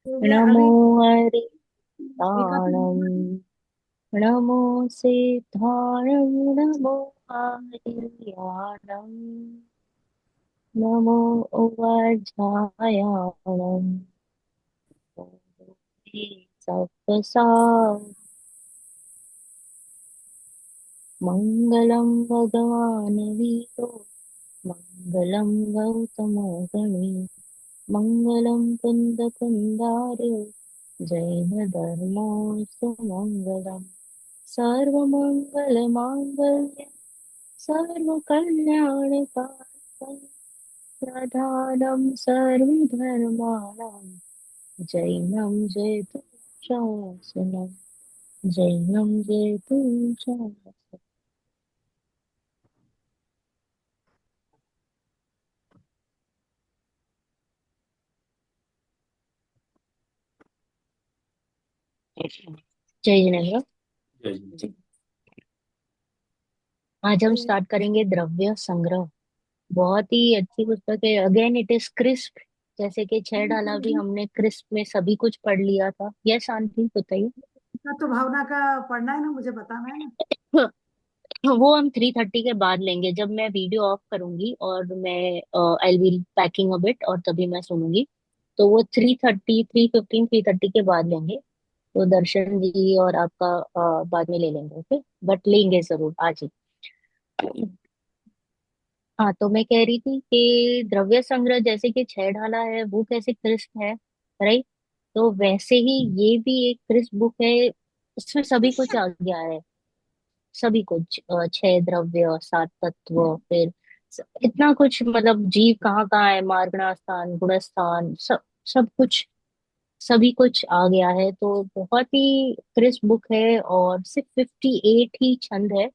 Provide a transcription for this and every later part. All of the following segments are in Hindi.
हो गया नमो अभी। एक आध हरिताणं, मिनट। नमो सिद्धाणं, नमो हरियाणं, नमो उवज्रायणं, सप्तसा मङ्गलं भगवान् वीरो, मङ्गलं गौतमो गणे, मङ्गलं कुन्दकुन्दार्यो, जैनधर्मोऽस्तु मङ्गलम्। सर्वमङ्गलमाङ्गल्ये, सर्वकल्याणकारिणं, प्रधानं सर्वधर्माणां, जैनं जयतु शासनम्, जैनं जयतु शासनम्। जय जिनेन्द्र। जय जी। आज हम स्टार्ट करेंगे द्रव्य संग्रह। बहुत ही अच्छी पुस्तक है। Again it is crisp. जैसे कि छह डाला भी हमने क्रिस्प में सभी कुछ पढ़ लिया था। यस आंटी बताइए। इसका तो भावना का पढ़ना है ना, मुझे बताना है ना। वो हम 3:30 के बाद लेंगे, जब मैं वीडियो ऑफ करूंगी और मैं I will packing a bit और तभी मैं सुनूंगी। तो वो 3:30, 3:15, 3:30 के बाद लेंगे। तो दर्शन जी और आपका बाद में ले लेंगे। ओके, बट लेंगे जरूर आज ही। हाँ, तो मैं कह रही थी कि द्रव्य संग्रह जैसे कि छह ढाला है वो कैसे क्रिस्प है, राइट? तो वैसे ही ये भी एक क्रिस्प बुक है। इसमें सभी कुछ आ गया है। सभी कुछ, छह द्रव्य, सात तत्व, फिर इतना कुछ, मतलब जीव कहाँ कहाँ है, मार्गणा स्थान, गुणस्थान, सब सब कुछ, सभी कुछ आ गया है। तो बहुत ही क्रिस्प बुक है और सिर्फ 58 ही छंद है,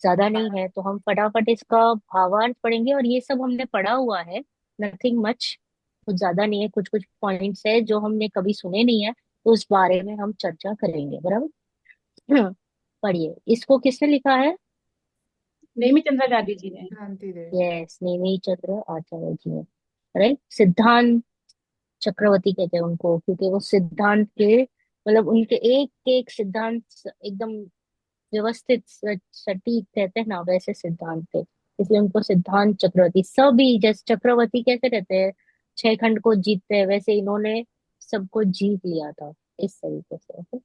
ज्यादा नहीं है। तो हम फटाफट इसका भावार्थ पढ़ेंगे और ये सब हमने पढ़ा हुआ है। नथिंग मच, कुछ ज्यादा नहीं है। कुछ कुछ पॉइंट्स है जो हमने कभी सुने नहीं है, तो उस बारे में हम चर्चा करेंगे, बराबर। पढ़िए, इसको किसने लिखा है? नेमी चंद्राचार्य जी ने। शांति दे। यस, नेमी चंद्र आचार्य जी ने। राइट, सिद्धांत चक्रवर्ती कहते हैं उनको, क्योंकि वो सिद्धांत के, मतलब उनके एक एक सिद्धांत एकदम व्यवस्थित सटीक कहते हैं ना, वैसे सिद्धांत थे। इसलिए उनको सिद्धांत चक्रवर्ती। सभी जैसे चक्रवर्ती कैसे रहते हैं, छह खंड को जीतते हैं, वैसे इन्होंने सबको जीत लिया था इस तरीके से। okay?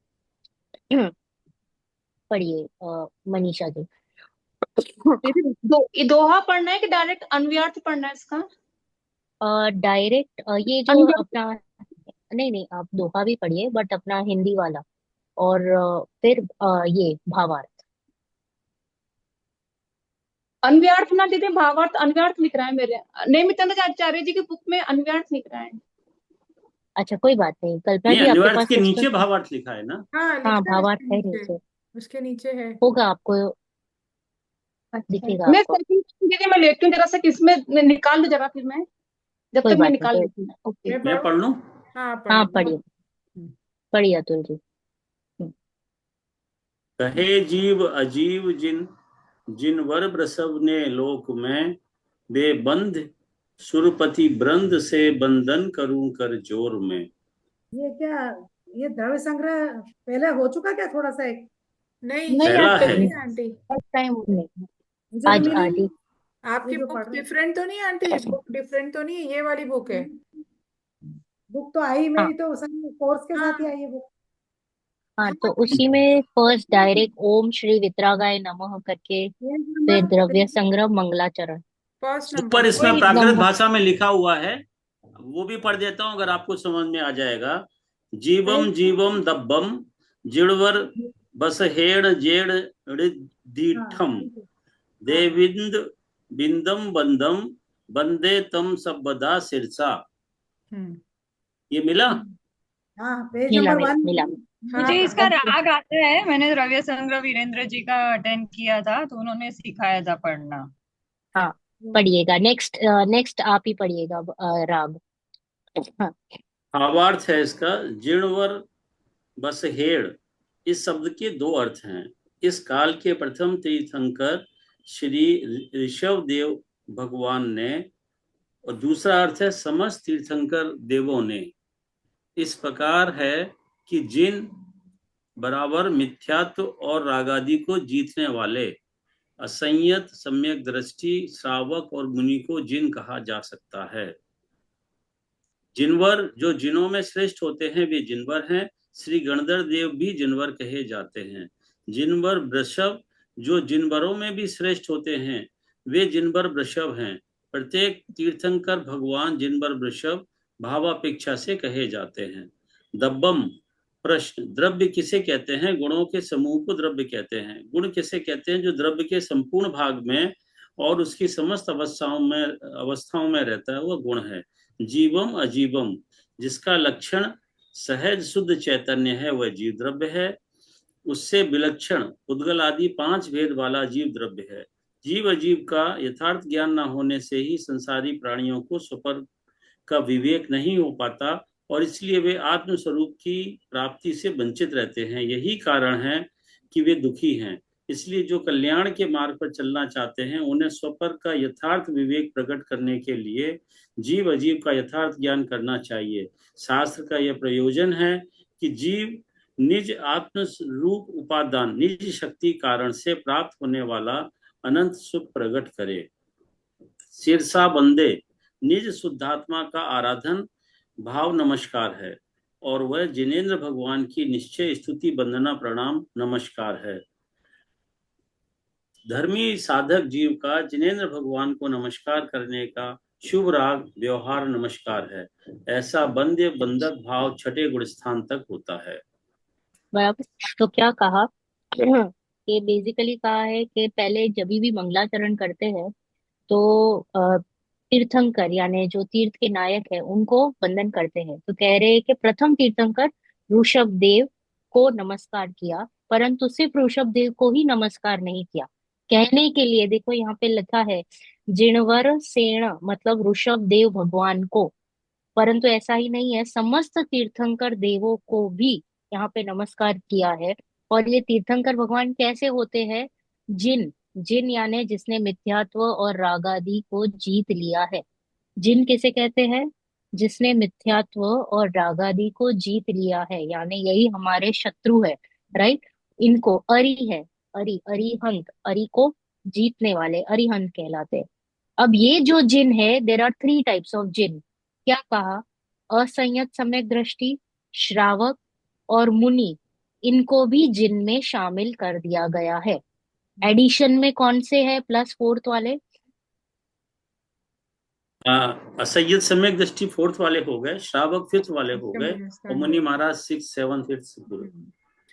पढ़िए मनीषा जी। दीदी ये दोहा पढ़ना है कि डायरेक्ट अन्व्यार्थ पढ़ना है इसका? डायरेक्ट ये जो अन्व्यार्थ। अपना, नहीं नहीं, आप दोहा भी पढ़िए बट अपना हिंदी वाला। और फिर ये भावार्थ। अन्व्यार्थ ना दीदी, भावार्थ अन्व्यार्थ लिख रहा है मेरे। नेमी चंद्राचार्य जी की बुक में अन्व्यार्थ लिख रहा है। अच्छा, कोई बात नहीं, कल्पना नहीं, जी आपके अनिवार्य पास के पुस्तक नीचे है? भावार्थ लिखा है ना। हाँ, हाँ, लिखा है भावार्थ उसके है नीचे। नीचे। उसके नीचे है। होगा आपको, अच्छा, दिखेगा मैं आपको। सेकंड दीदी मैं लेती हूँ जरा सा, किसमें निकाल लूँ जरा, फिर मैं जब कोई तक मैं बात नहीं, निकाल कोई। लेती हूँ। ओके। मैं मैं पढ़ूं? पढ़ लूं। हाँ, हाँ पढ़ो। पढ़िए, पढ़िए अतुल जी। कहे जीव अजीव जिन, जिन वर प्रसव ने लोक में, बेबंध सुरपति ब्रंद से बंधन करूं कर जोर में। ये क्या, ये द्रव्य संग्रह पहले हो चुका क्या थोड़ा सा एक? नहीं, नहीं पहला आते, है। नहीं आंटी, फर्स्ट टाइम हो नहीं, रहा मुझे तो आज मिली आज नहीं। ही। आपकी ये जो बुक पढ़ रहे हाँ। डिफरेंट तो नहीं है आंटी? बुक डिफरेंट तो नहीं है? ये वाली बुक है? बुक तो आई मेरी तो कोर्स के साथ ही हाँ। आई है बुक। हाँ, तो उसी में फर्स्ट डायरेक्ट ओम श्री वितरागाय नमः करके, पेज फिर नंबर, द्रव्य संग्रह मंगलाचरण। फर्स्ट नंबर ऊपर इसमें वही। प्राकृत नंबर। भाषा में लिखा हुआ है, वो भी पढ़ देता हूं अगर आपको समझ में आ जाएगा। पेज जीवम जीवम दब्बम, जिड़वर बसहेड़ जेड़ हाँ, दीठम, ठीक है। हाँ, देविंद बिंदम बंदम, बंदे तम सबदा सिरसा। हम्म, ये मिला। हाँ, पेज मिला नंबर मिला वन। मिला। हाँ, मुझे इसका राग आता है, मैंने द्रव्य संग्रह वीरेंद्र जी का अटेंड किया था तो उन्होंने सिखाया था पढ़ना। हाँ, पढ़िएगा। नेक्स्ट, नेक्स्ट आप ही पढ़िएगा राग। हाँ। भावार्थ है इसका। जिणवर बसहेड़, इस शब्द के दो अर्थ हैं। इस काल के प्रथम तीर्थंकर श्री ऋषभ देव भगवान ने, और दूसरा अर्थ है समस्त तीर्थंकर देवों ने। इस प्रकार है कि जिन बराबर मिथ्यात्व और रागादि को जीतने वाले असंयत सम्यक दृष्टि श्रावक और मुनि को जिन कहा जा सकता है। जिनवर जो जिनों में श्रेष्ठ होते हैं वे जिनवर हैं। श्री गणधर देव भी जिनवर कहे जाते हैं। जिनवर वृषभ जो जिनवरों में भी श्रेष्ठ होते हैं वे जिनवर वृषभ हैं। प्रत्येक तीर्थंकर भगवान जिनवर वृषभ भावापेक्षा से कहे जाते हैं। दब्बम प्रश्न, द्रव्य किसे कहते हैं? गुणों के समूह को द्रव्य कहते हैं। गुण किसे कहते हैं? जो द्रव्य के संपूर्ण भाग में और उसकी समस्त अवस्थाओं में रहता है वह गुण है। जीवम अजीवम जिसका लक्षण सहज शुद्ध चैतन्य है वह जीव द्रव्य है। उससे विलक्षण उद्गल आदि 5 भेद वाला जीव द्रव्य है। जीव अजीव का यथार्थ ज्ञान न होने से ही संसारी प्राणियों को स्वपर का विवेक नहीं हो पाता और इसलिए वे आत्म स्वरूप की प्राप्ति से वंचित रहते हैं। यही कारण है कि वे दुखी हैं। इसलिए जो कल्याण के मार्ग पर चलना चाहते हैं उन्हें स्वपर का यथार्थ विवेक प्रकट करने के लिए जीव अजीव का यथार्थ ज्ञान करना चाहिए। शास्त्र का यह प्रयोजन है कि जीव निज आत्म रूप उपादान निज शक्ति कारण से प्राप्त होने वाला अनंत सुख प्रकट करे। शीर्षा बंदे निज शुद्धात्मा का आराधन भाव नमस्कार है और वह जिनेन्द्र भगवान की निश्चय स्तुति वंदना प्रणाम नमस्कार है। धर्मी साधक जीव का जिनेन्द्र भगवान को नमस्कार करने का शुभ राग व्यवहार नमस्कार है। ऐसा बंद्य बंधक भाव छठे गुण स्थान तक होता है। बराबर। तो क्या कहा कि बेसिकली कहा है कि पहले जब भी मंगलाचरण करते हैं तो तीर्थंकर यानी जो तीर्थ के नायक है उनको वंदन करते हैं। तो कह रहे हैं कि प्रथम तीर्थंकर ऋषभ देव को नमस्कार किया, परंतु सिर्फ ऋषभ देव को ही नमस्कार नहीं किया। कहने के लिए देखो यहाँ पे लिखा है जिणवर सेण, मतलब ऋषभ देव भगवान को, परंतु ऐसा ही नहीं है, समस्त तीर्थंकर देवों को भी यहाँ पे नमस्कार किया है। और ये तीर्थंकर भगवान कैसे होते हैं? जिन जिन यानी जिसने मिथ्यात्व और रागादि को जीत लिया है। जिन किसे कहते हैं? जिसने मिथ्यात्व और रागादि को जीत लिया है, यानी यही हमारे शत्रु है। राइट। इनको अरि है, अरिहंत, अरि को जीतने वाले अरिहंत कहलाते हैं। अब ये जो जिन है, देर आर 3 टाइप्स ऑफ जिन। क्या कहा? असंयत सम्यक दृष्टि, श्रावक और मुनि, इनको भी जिन में शामिल कर दिया गया है। एडिशन में कौन से है प्लस फोर्थ वाले? असंयत सम्यक दृष्टि 4th वाले हो गए, श्रावक 5th वाले हो गए और मुनि महाराज 6th 7th 8th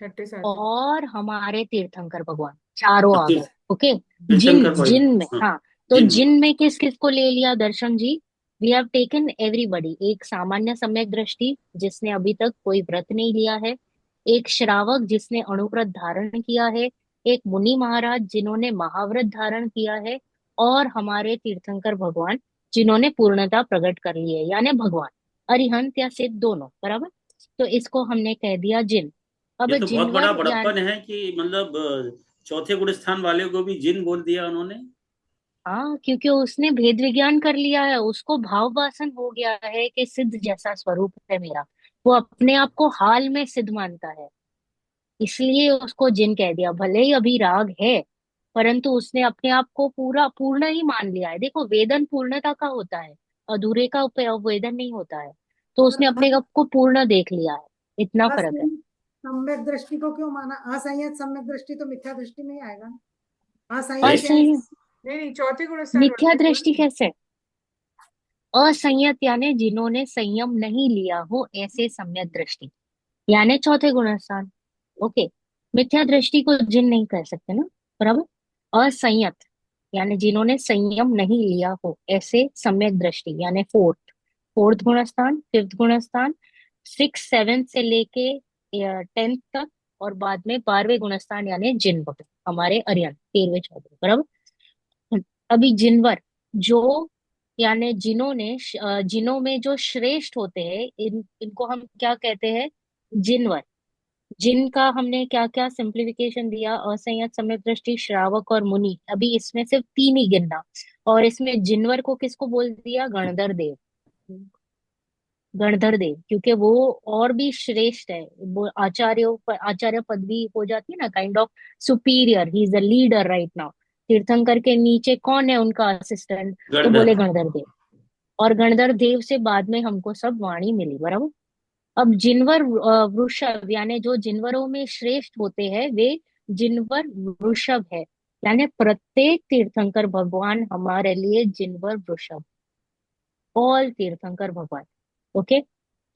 छठे सातवें। और हमारे तीर्थंकर भगवान चारों आ गए। ओके। तीर्थंकर भाई। जिन में, हाँ, तो जिन। जिन में किस किस को ले लिया Darshan ji? We have taken everybody. एक सामान्य सम्यक दृष्टि जिसने अभी तक कोई व्रत नहीं लिया है, एक श्रावक जिसने अणुव्रत धारण किया है, एक मुनि महाराज जिन्होंने महाव्रत धारण किया है, और हमारे तीर्थंकर भगवान जिन्होंने पूर्णता प्रकट कर ली है, यानी भगवान अरिहंत या सिद्ध दोनों। बराबर। तो इसको हमने कह दिया जिन। अब ये तो बहुत बड़ा जिनवर बड़प्पन है कि मतलब चौथे गुण स्थान वाले को भी जिन बोल दिया उन्होंने। हाँ, क्योंकि उसने भेद विज्ञान कर लिया है, उसको भाव वासन हो गया है कि सिद्ध जैसा स्वरूप है मेरा। वो अपने आप को हाल में सिद्ध मानता है, इसलिए उसको जिन कह दिया। भले ही अभी राग है, परंतु उसने अपने आप को पूरा पूर्ण ही मान लिया है। देखो, वेदन पूर्णता का होता है, अधूरे का वेदन नहीं होता है। तो उसने अपने आप को पूर्ण देख लिया है, इतना फर्क है। असंयत सम्यक दृष्टि को क्यों माना? असंयत सम्यक दृष्टि तो मिथ्या दृष्टि में ही आएगा ना। असंयत असंयत नहीं, चौथे गुण स्थान मिथ्या वाले को दृष्टि कैसे? असंयत यानी जिन्होंने संयम नहीं लिया हो, ऐसे सम्यक दृष्टि यानी चौथे गुण स्थान। ओके। मिथ्या दृष्टि को जिन नहीं कह सकते ना। बराबर। असंयत यानी जिन्होंने संयम नहीं लिया हो, ऐसे सम्यक दृष्टि यानी फोर्थ गुण स्थान, 5th गुण स्थान, 6 7 से लेके 10th तक, और बाद में 12वें गुण स्थान यानी जिन भक्त हमारे अरियन 13वें 14वें। बराबर। अभी जिनवर जो यानी जिनों में जो श्रेष्ठ होते हैं, इनको हम क्या कहते हैं? जिनवर। जिनका हमने क्या क्या सिंप्लीफिकेशन दिया? असंयत सम्यक दृष्टि, श्रावक और मुनि। अभी इसमें सिर्फ 3 ही गिनना, और इसमें जिनवर को किसको बोल दिया? गणधर देव। गणधर देव, क्योंकि वो और भी श्रेष्ठ है। वो आचार्य पदवी हो जाती है ना, kind of superior, he is the leader right now. तीर्थंकर के नीचे कौन है उनका असिस्टेंट? तो गणधर। बोले गणधर देव। और गणधर देव से बाद में हमको सब वाणी मिली, बराबर। अब जिनवर वृषभ, यानी जो जिनवरों में श्रेष्ठ होते हैं वे जिनवर वृषभ है। यानी प्रत्येक तीर्थंकर भगवान हमारे लिए जिनवर वृषभ, ऑल तीर्थंकर भगवान। ओके,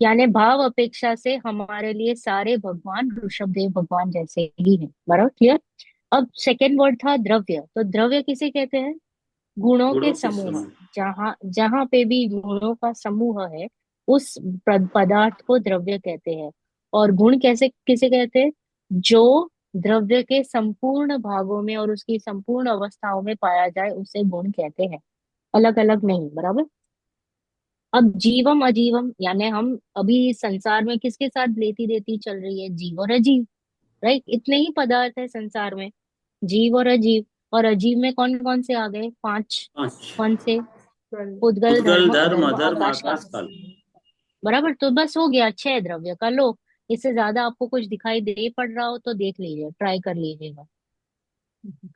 यानी भाव अपेक्षा से हमारे लिए सारे भगवान ऋषभ देव भगवान जैसे ही हैं, बराबर, क्लियर। अब सेकेंड वर्ड था द्रव्य। तो द्रव्य किसे कहते हैं? गुणों के गुणों के समूह। समूह। जहां जहां पे भी गुणों का समूह है उस पदार्थ को द्रव्य कहते हैं। और गुण कैसे किसे कहते हैं? जो द्रव्य के संपूर्ण भागों में और उसकी संपूर्ण अवस्थाओं में पाया जाए उसे गुण कहते हैं, अलग अलग नहीं, बराबर। अब जीवम अजीवम, यानी हम अभी संसार में किसके साथ लेती देती चल रही है? जीव और अजीव, राइट। इतने ही पदार्थ है संसार में, जीव और अजीव। और अजीव में कौन कौन से आ गए? पांच। पांच। कौन से? ट्वेल्व। उद्गल, उद्गल, धर्म, धर्म, अधर्म, अधर्म, आकाश, काल, आकाश, काल। बराबर। तो बस हो गया, छह द्रव्य का लो। इससे ज्यादा आपको कुछ दिखाई दे पड़ रहा हो तो देख लीजिए, ट्राई कर लीजिएगा,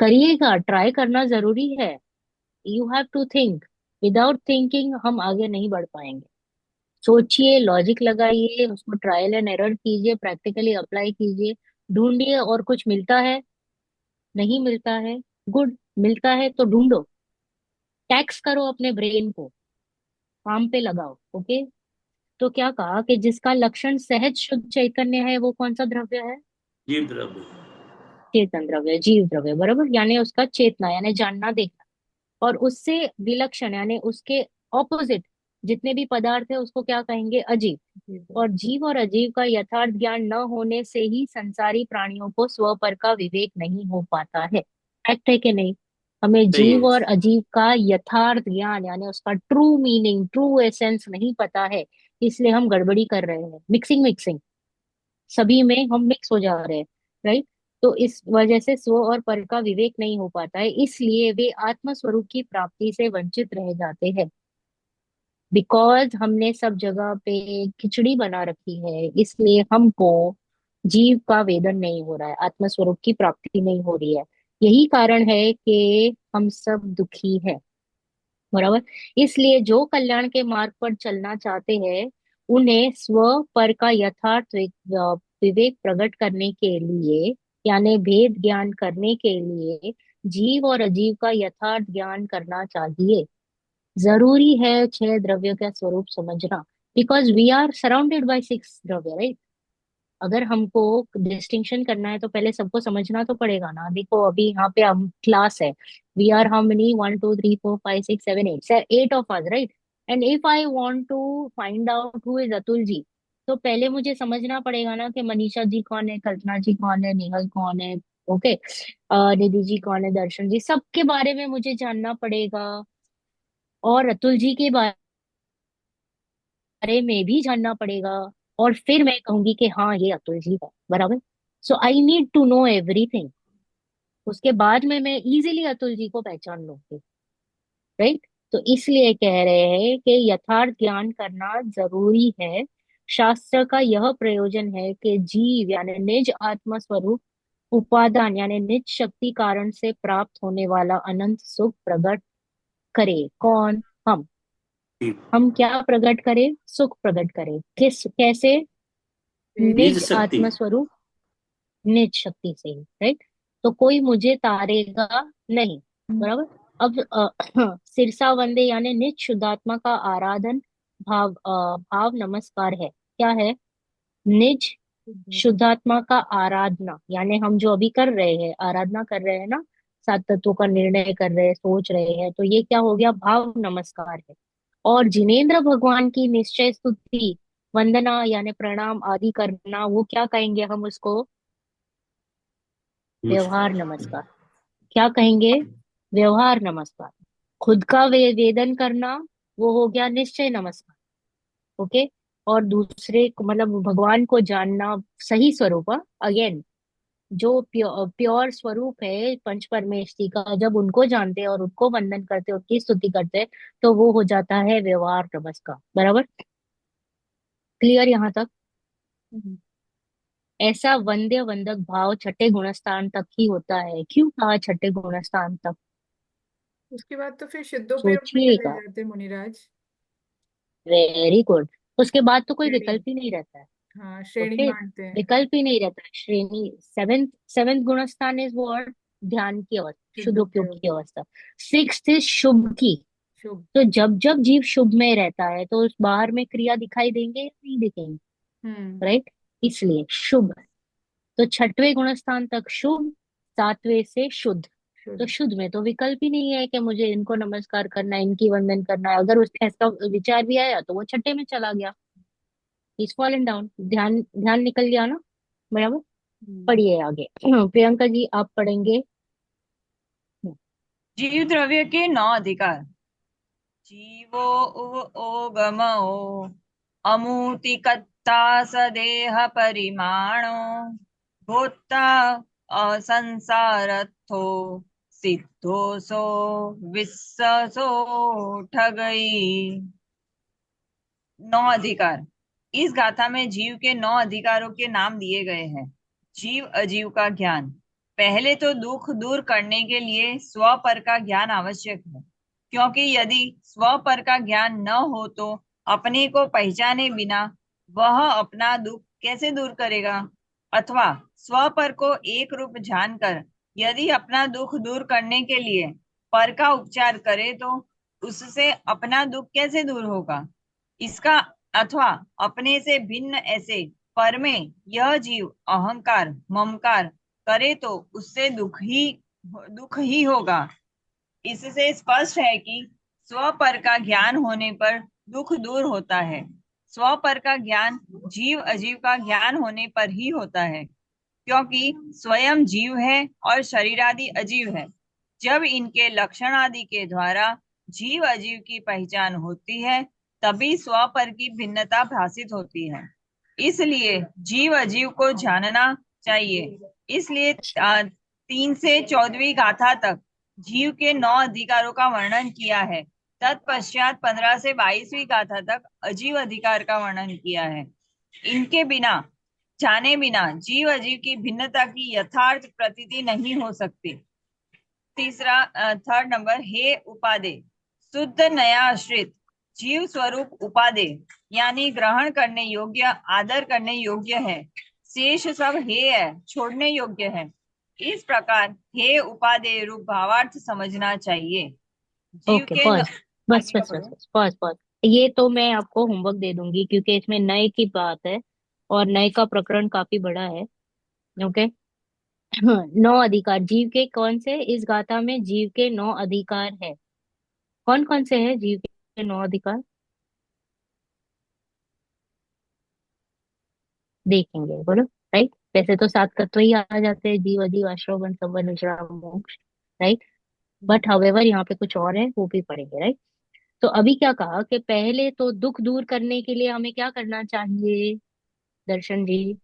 करिएगा, ट्राई करना जरूरी है। You have to think, without thinking हम आगे नहीं बढ़ पाएंगे। सोचिए, लॉजिक लगाइए, उसको ट्रायल एंड एरर कीजिए, प्रैक्टिकली अप्लाई कीजिए, ढूंढिए। और कुछ मिलता है? नहीं मिलता है? गुड। मिलता है तो ढूंढो, टैक्स करो अपने ब्रेन को, काम पे लगाओ। ओके। तो क्या कहा कि जिसका लक्षण सहज शुद्ध चैतन्य है वो कौन सा द्रव्य है? जीव द्रव्य। चेतन द्रव्य, जीव द्रव्य, बराबर। यानी उसका चेतना, यानी जानना देखना। और उससे विलक्षण यानी उसके ऑपोजिट जितने भी पदार्थ है उसको क्या कहेंगे? अजीव। और जीव और अजीव का यथार्थ ज्ञान न होने से ही संसारी प्राणियों को स्व पर का विवेक नहीं हो पाता है। फैक्ट है कि नहीं? हमें सही जीव है। और अजीव का यथार्थ ज्ञान यानी उसका ट्रू मीनिंग, ट्रू एसेंस नहीं पता है, इसलिए हम गड़बड़ी कर रहे हैं, मिक्सिंग मिक्सिंग, सभी में हम मिक्स हो जा रहे हैं, राइट। तो इस वजह से स्व और पर का विवेक नहीं हो पाता है, इसलिए वे आत्म स्वरूप की प्राप्ति से वंचित रह जाते हैं। बिकॉज हमने सब जगह पे खिचड़ी बना रखी है, इसलिए हमको जीव का वेदन नहीं हो रहा है, आत्म स्वरूप की प्राप्ति नहीं हो रही है। यही कारण है कि हम सब दुखी है, बराबर। इसलिए जो कल्याण के मार्ग पर चलना चाहते हैं उन्हें स्व पर का यथार्थ विवेक प्रकट करने के लिए, यानी भेद ज्ञान करने के लिए जीव और अजीव का यथार्थ ज्ञान करना चाहिए। जरूरी है छह द्रव्यों का स्वरूप समझना, because we are surrounded by six द्रव्य, राइट। अगर हमको डिस्टिंक्शन करना है तो पहले सबको समझना तो पड़ेगा ना। देखो अभी यहाँ पे हम क्लास है, we are how many, 1 2 3 4 5 6 7 8, 8 of us, right. And if I want to find out who is Atul ji, तो पहले मुझे समझना पड़ेगा ना कि मनीषा जी कौन है, कल्पना जी कौन है, नेहल कौन है, ओके, निधि जी कौन है, दर्शन जी, सबके बारे में मुझे जानना पड़ेगा। और अतुल जी के बारे में भी जानना पड़ेगा। और फिर मैं कहूंगी कि हाँ ये अतुल जी है, बराबर। So I need to know everything, उसके बाद में मैं इजीली अतुल जी को पहचान लूंगी, राइट। तो इसलिए कह रहे हैं कि यथार्थ ज्ञान करना जरूरी है। शास्त्र का यह प्रयोजन है कि जीव यानी निज आत्म स्वरूप उपादान यानी निज शक्ति कारण से प्राप्त होने वाला अनंत सुख प्रकट करे। कौन? हम। जीव। हम क्या प्रकट करें? सुख प्रकट करें। किस, कैसे? निज निज शक्ति। आत्म स्वरूप, निज शक्ति से ही, राइट। तो कोई मुझे तारेगा नहीं, बराबर। अब सिरसा वंदे यानी निज शुद्धात्मा का आराधन, भाव नमस्कार है। क्या है? निज शुद्धात्मा का आराधना, यानी हम जो अभी कर रहे हैं, आराधना कर रहे हैं ना, सात तत्वों का निर्णय कर रहे हैं, सोच रहे हैं, तो ये क्या हो गया? भाव नमस्कार है। और जिनेन्द्र भगवान की निश्चय स्तुति, वंदना यानी प्रणाम आदि करना, वो क्या कहेंगे हम उसको? व्यवहार नमस्कार। नमस्कार। क्या कहेंगे? व्यवहार नमस्कार। खुद का वेदन करना, वो हो गया निश्चय नमस्कार, ओके। और दूसरे को मतलब भगवान को जानना, सही स्वरूप, अगेन जो प्योर स्वरूप है पंच परमेष्टि का, जब उनको जानते हैं और उनको वंदन करते हैं, उनकी स्तुति करते हैं, तो वो हो जाता है व्यवहार नमस्कार, बराबर। क्लियर यहाँ तक? हम्म। ऐसा वंद्य वंदक भाव छठे गुणस्थान तक ही होता है। क्यों कहा छठे गुणस्थान तक? उसके बाद तो फिर सिद्धोपयोग में चले सोचिएगा। जाते मुनिराज। Very good. उसके बाद तो कोई श्रेणी। विकल्प ही नहीं रहता है। हाँ, श्रेणी ओके, बांटते हैं। विकल्प ही नहीं रहता है। श्रेणी सेवेंथ सेवेंथ गुणस्थान इज व्हाट? ध्यान की अवस्था, शुद्धोपयोग सिद्धोपयोग। की अवस्था। सिक्स्थ इज शुभ की। शुभ। तो जब जब जीव शुभ में रहता है तो उस बाहर में क्रिया दिखाई देंगे या नहीं दिखेंगे? हम्म। राइट, इसलिए शुभ। तो छठवें गुणस्थान तक शुभ, सातवें से शुद्ध। तो शुद्ध। शुद्ध में तो विकल्प ही नहीं है कि मुझे इनको नमस्कार करना है, इनकी वंदन करना है। अगर उस ऐसा विचार भी आया तो वो छठे में चला गया। Is fallen down. ध्यान ध्यान निकल गया ना? बराबर। हम्म। पढ़िए आगे। प्रियंका जी आप पढ़ेंगे। जीव द्रव्य के 9 अधिकार। जीवो ओगमो अमूर्तिकर्ता सदेह परिमाणो भोक्ता असंसारथो सिद्धोसो विश्वसो ठगई। 9 अधिकार। इस गाथा में जीव के 9 अधिकारों के नाम दिए गए हैं। जीव अजीव का ज्ञान। पहले तो दुख दूर करने के लिए स्व पर का ज्ञान आवश्यक है, क्योंकि यदि स्व पर का ज्ञान न हो तो अपने को पहचाने बिना वह अपना दुख कैसे दूर करेगा। अथवा स्व पर को एक रूप जानकर यदि अपना दुख दूर करने के लिए पर का उपचार करे तो उससे अपना दुख कैसे दूर होगा। इसका अथवा अपने से भिन्न ऐसे पर में यह जीव अहंकार ममकार करे तो उससे दुख ही होगा। इससे स्पष्ट है कि स्व पर का ज्ञान होने पर दुख दूर होता है। स्व पर का ज्ञान जीव अजीव का ज्ञान होने पर ही होता है, क्योंकि स्वयं जीव है और शरीर आदि अजीव है। जब इनके लक्षण आदि के द्वारा जीव अजीव की पहचान होती है तभी स्व पर की भिन्नता भाषित होती है। इसलिए जीव अजीव को जानना चाहिए। इसलिए 3 से 14वीं गाथा तक जीव के 9 अधिकारों का वर्णन किया है। तत्पश्चात 15 से 22वीं गाथा तक अजीव अधिकार का वर्णन किया है। इनके बिना जाने बिना जीव अजीव की भिन्नता की यथार्थ प्रतीति नहीं हो सकती। तीसरा थर्ड नंबर, हे उपादे। शुद्ध नया आश्रित जीव स्वरूप उपादे यानी ग्रहण करने योग्य आदर करने योग्य है। शेष सब हे है, छोड़ने योग्य है। इस प्रकार हे उपादे रूप भावार्थ समझना चाहिए। जीव ओके के पॉज। बस आगे का बस बस पढ़ो। बस पॉज पॉज। ये तो मैं आपको होमवर्क दे दूंगी क्योंकि इसमें नए की बात है और नए का प्रकरण काफी बड़ा है। ओके। 9 अधिकार जीव के कौन से? इस गाथा में जीव के 9 अधिकार है। कौन कौन से है जीव के 9 अधिकार? देखेंगे, बोलो। राइट। वैसे तो 7 तत्व ही आ जाते हैं, जीव अजीव आश्रव बन संवर विश्राम मोक्ष। राइट। हम्म। बट हाउएवर यहाँ पे कुछ और है, वो भी पढ़ेंगे। राइट। तो अभी क्या कहा कि पहले तो दुख दूर करने के लिए हमें क्या करना चाहिए? दर्शन जी।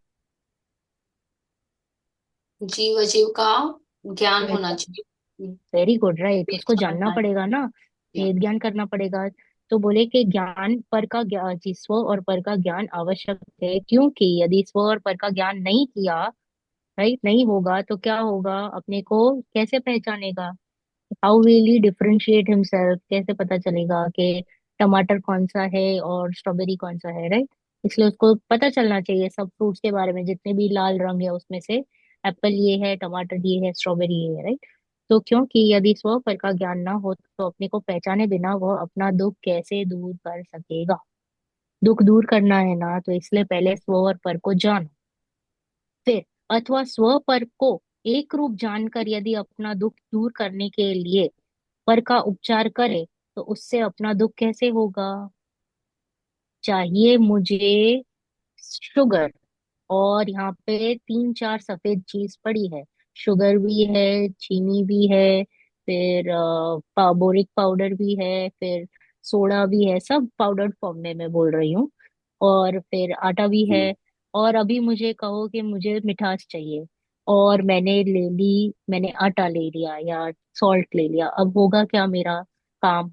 जीव अजीव का ज्ञान होना चाहिए। Very good. राइट, वेद उसको जानना जानना पड़ेगा ना। है। वेद ज्ञान करना पड़ेगा। तो बोले कि ज्ञान पर का ज्ञान जी, स्व और पर का ज्ञान आवश्यक है, क्योंकि यदि स्व और पर का ज्ञान नहीं किया, राइट, नहीं होगा तो क्या होगा? अपने को कैसे पहचानेगा? How will he differentiate himself? कैसे पता चलेगा कि टमाटर कौन सा है और स्ट्रॉबेरी कौन सा है? राइट। इसलिए उसको पता चलना चाहिए सब फ्रूट्स के बारे में, जितने भी लाल रंग है उसमें से एप्पल ये है, टमाटर ये है, स्ट्रॉबेरी ये है। राइट। तो क्योंकि यदि स्व पर का ज्ञान ना हो तो अपने को पहचाने बिना वह अपना दुख कैसे दूर कर सकेगा? दुख दूर करना है ना, तो इसलिए पहले स्व और पर को जानो। फिर अथवा स्व पर को एक रूप जानकर यदि अपना दुख दूर करने के लिए पर का उपचार करे तो उससे अपना दुख कैसे होगा? चाहिए मुझे शुगर, और यहाँ पे 3 4 सफेद चीज पड़ी है। शुगर भी है, चीनी भी है, फिर बोरिक पाउडर भी है, फिर सोडा भी है, सब पाउडर्ड फॉर्म में मैं बोल रही हूँ। और फिर आटा भी है। और अभी मुझे कहो कि मुझे मिठास चाहिए, और मैंने आटा ले लिया या सॉल्ट ले लिया, अब होगा क्या मेरा काम?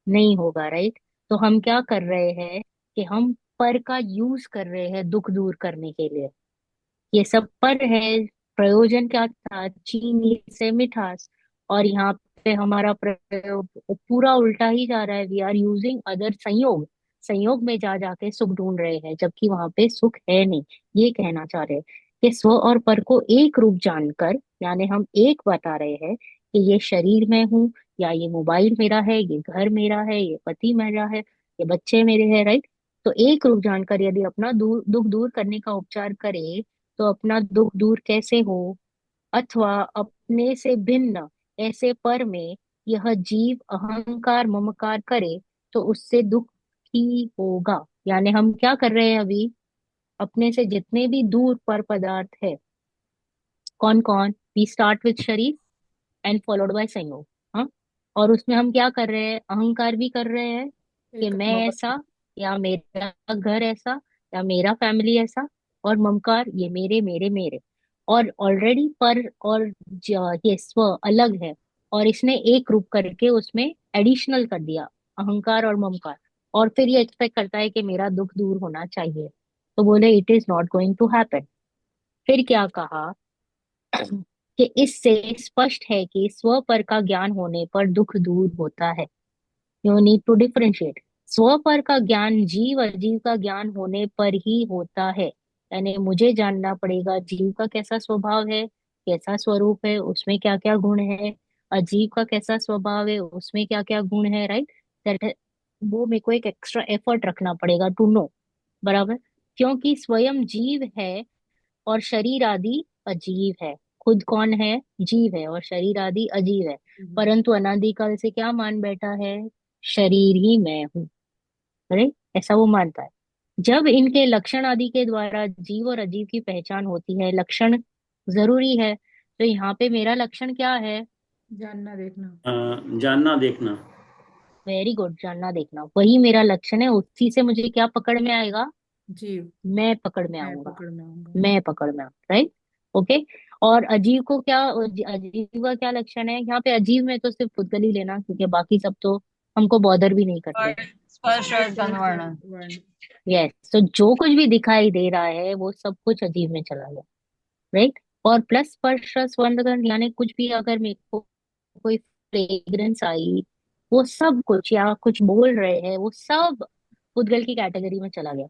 नहीं होगा। राइट। तो हम क्या कर रहे हैं कि हम पर का यूज कर रहे हैं दुख दूर करने के लिए। ये सब पर है। प्रयोजन क्या था? चीनी से मिठास। और यहाँ पे हमारा प्रयोग पूरा उल्टा ही जा रहा है। वी आर यूजिंग अदर संयोग। संयोग में जा जाके सुख ढूंढ रहे हैं, जबकि वहां पे सुख है नहीं। ये कहना चाह रहे हैं कि स्व और पर को एक रूप जानकर, यानी हम एक बता रहे हैं कि ये शरीर में हूँ, या ये मोबाइल मेरा है, ये घर मेरा है, ये पति मेरा है, ये बच्चे मेरे हैं, राइट। तो एक रूप जानकर यदि अपना दुख दूर करने का उपचार करे, तो अपना दुख दूर कैसे हो? अथवा अपने से भिन्न ऐसे पर में यह जीव अहंकार ममकार करे, तो उससे दुख ही होगा। यानी हम क्या कर रहे हैं अभी? अपने से जितने भी दूर पर पदार्थ है, कौन कौन? वी स्टार्ट विथ शरीर एंड फॉलोड बाय संयोग। हाँ। और उसमें हम क्या कर रहे हैं? अहंकार भी कर रहे हैं कि एक मैं मोबाइल। ऐसा, या मेरा घर ऐसा, या मेरा फैमिली ऐसा। और ममकार, ये मेरे मेरे मेरे। और ऑलरेडी पर और ये स्व अलग है, और इसने एक रूप करके उसमें एडिशनल कर दिया अहंकार और ममकार। और फिर ये एक्सपेक्ट करता है कि मेरा दुख दूर होना चाहिए। तो बोले it is not going to happen. फिर क्या कहा कि इससे स्पष्ट है कि स्व पर का ज्ञान होने पर दुख दूर होता है। You need to differentiate. स्व पर का ज्ञान जीव अजीव का ज्ञान होने पर ही होता है। यानी मुझे जानना पड़ेगा जीव का कैसा स्वभाव है, कैसा स्वरूप है, उसमें क्या क्या गुण है। अजीव का कैसा स्वभाव है, उसमें क्या क्या गुण है, राइट। दैट वो मेरे को एक एक्स्ट्रा एफर्ट रखना पड़ेगा टू नो। बराबर। क्योंकि स्वयं जीव है और शरीर आदि अजीव है। खुद कौन है? जीव है, और शरीर आदि अजीव है। परंतु अनादिकाल से क्या मान बैठा है? शरीर ही मैं हूँ। अरे, ऐसा वो मानता है। जब इनके लक्षण आदि के द्वारा जीव और अजीव की पहचान होती है, लक्षण जरूरी है। तो यहाँ पे मेरा लक्षण क्या है? जानना देखना। जानना देखना। Very good. जानना देखना वही मेरा लक्षण है। उसी से मुझे क्या पकड़ में आएगा? जीव। मैं पकड़ में मैं आऊंगा। पकड़ में आऊंगा। मैं पकड़ में, राइट। ओके। और अजीव को क्या? अजीव का क्या लक्षण है? यहाँ पे अजीव में तो सिर्फ फुदगल ही लेना, क्योंकि बाकी सब तो हमको बॉदर भी नहीं करते। स्पर्श और स्पर्श तन और वर्णन। वर्ण। यस। तो जो कुछ भी दिखाई दे रहा है वो सब कुछ अजीव में चला गया, राइट। और प्लस स्पर्श रस गंध, यानी कुछ भी अगर मेरे को कोई फ्रेग्रेंस आई, वो सब कुछ, या कुछ बोल रहे हैं, वो सब उद्गल की कैटेगरी में चला गया।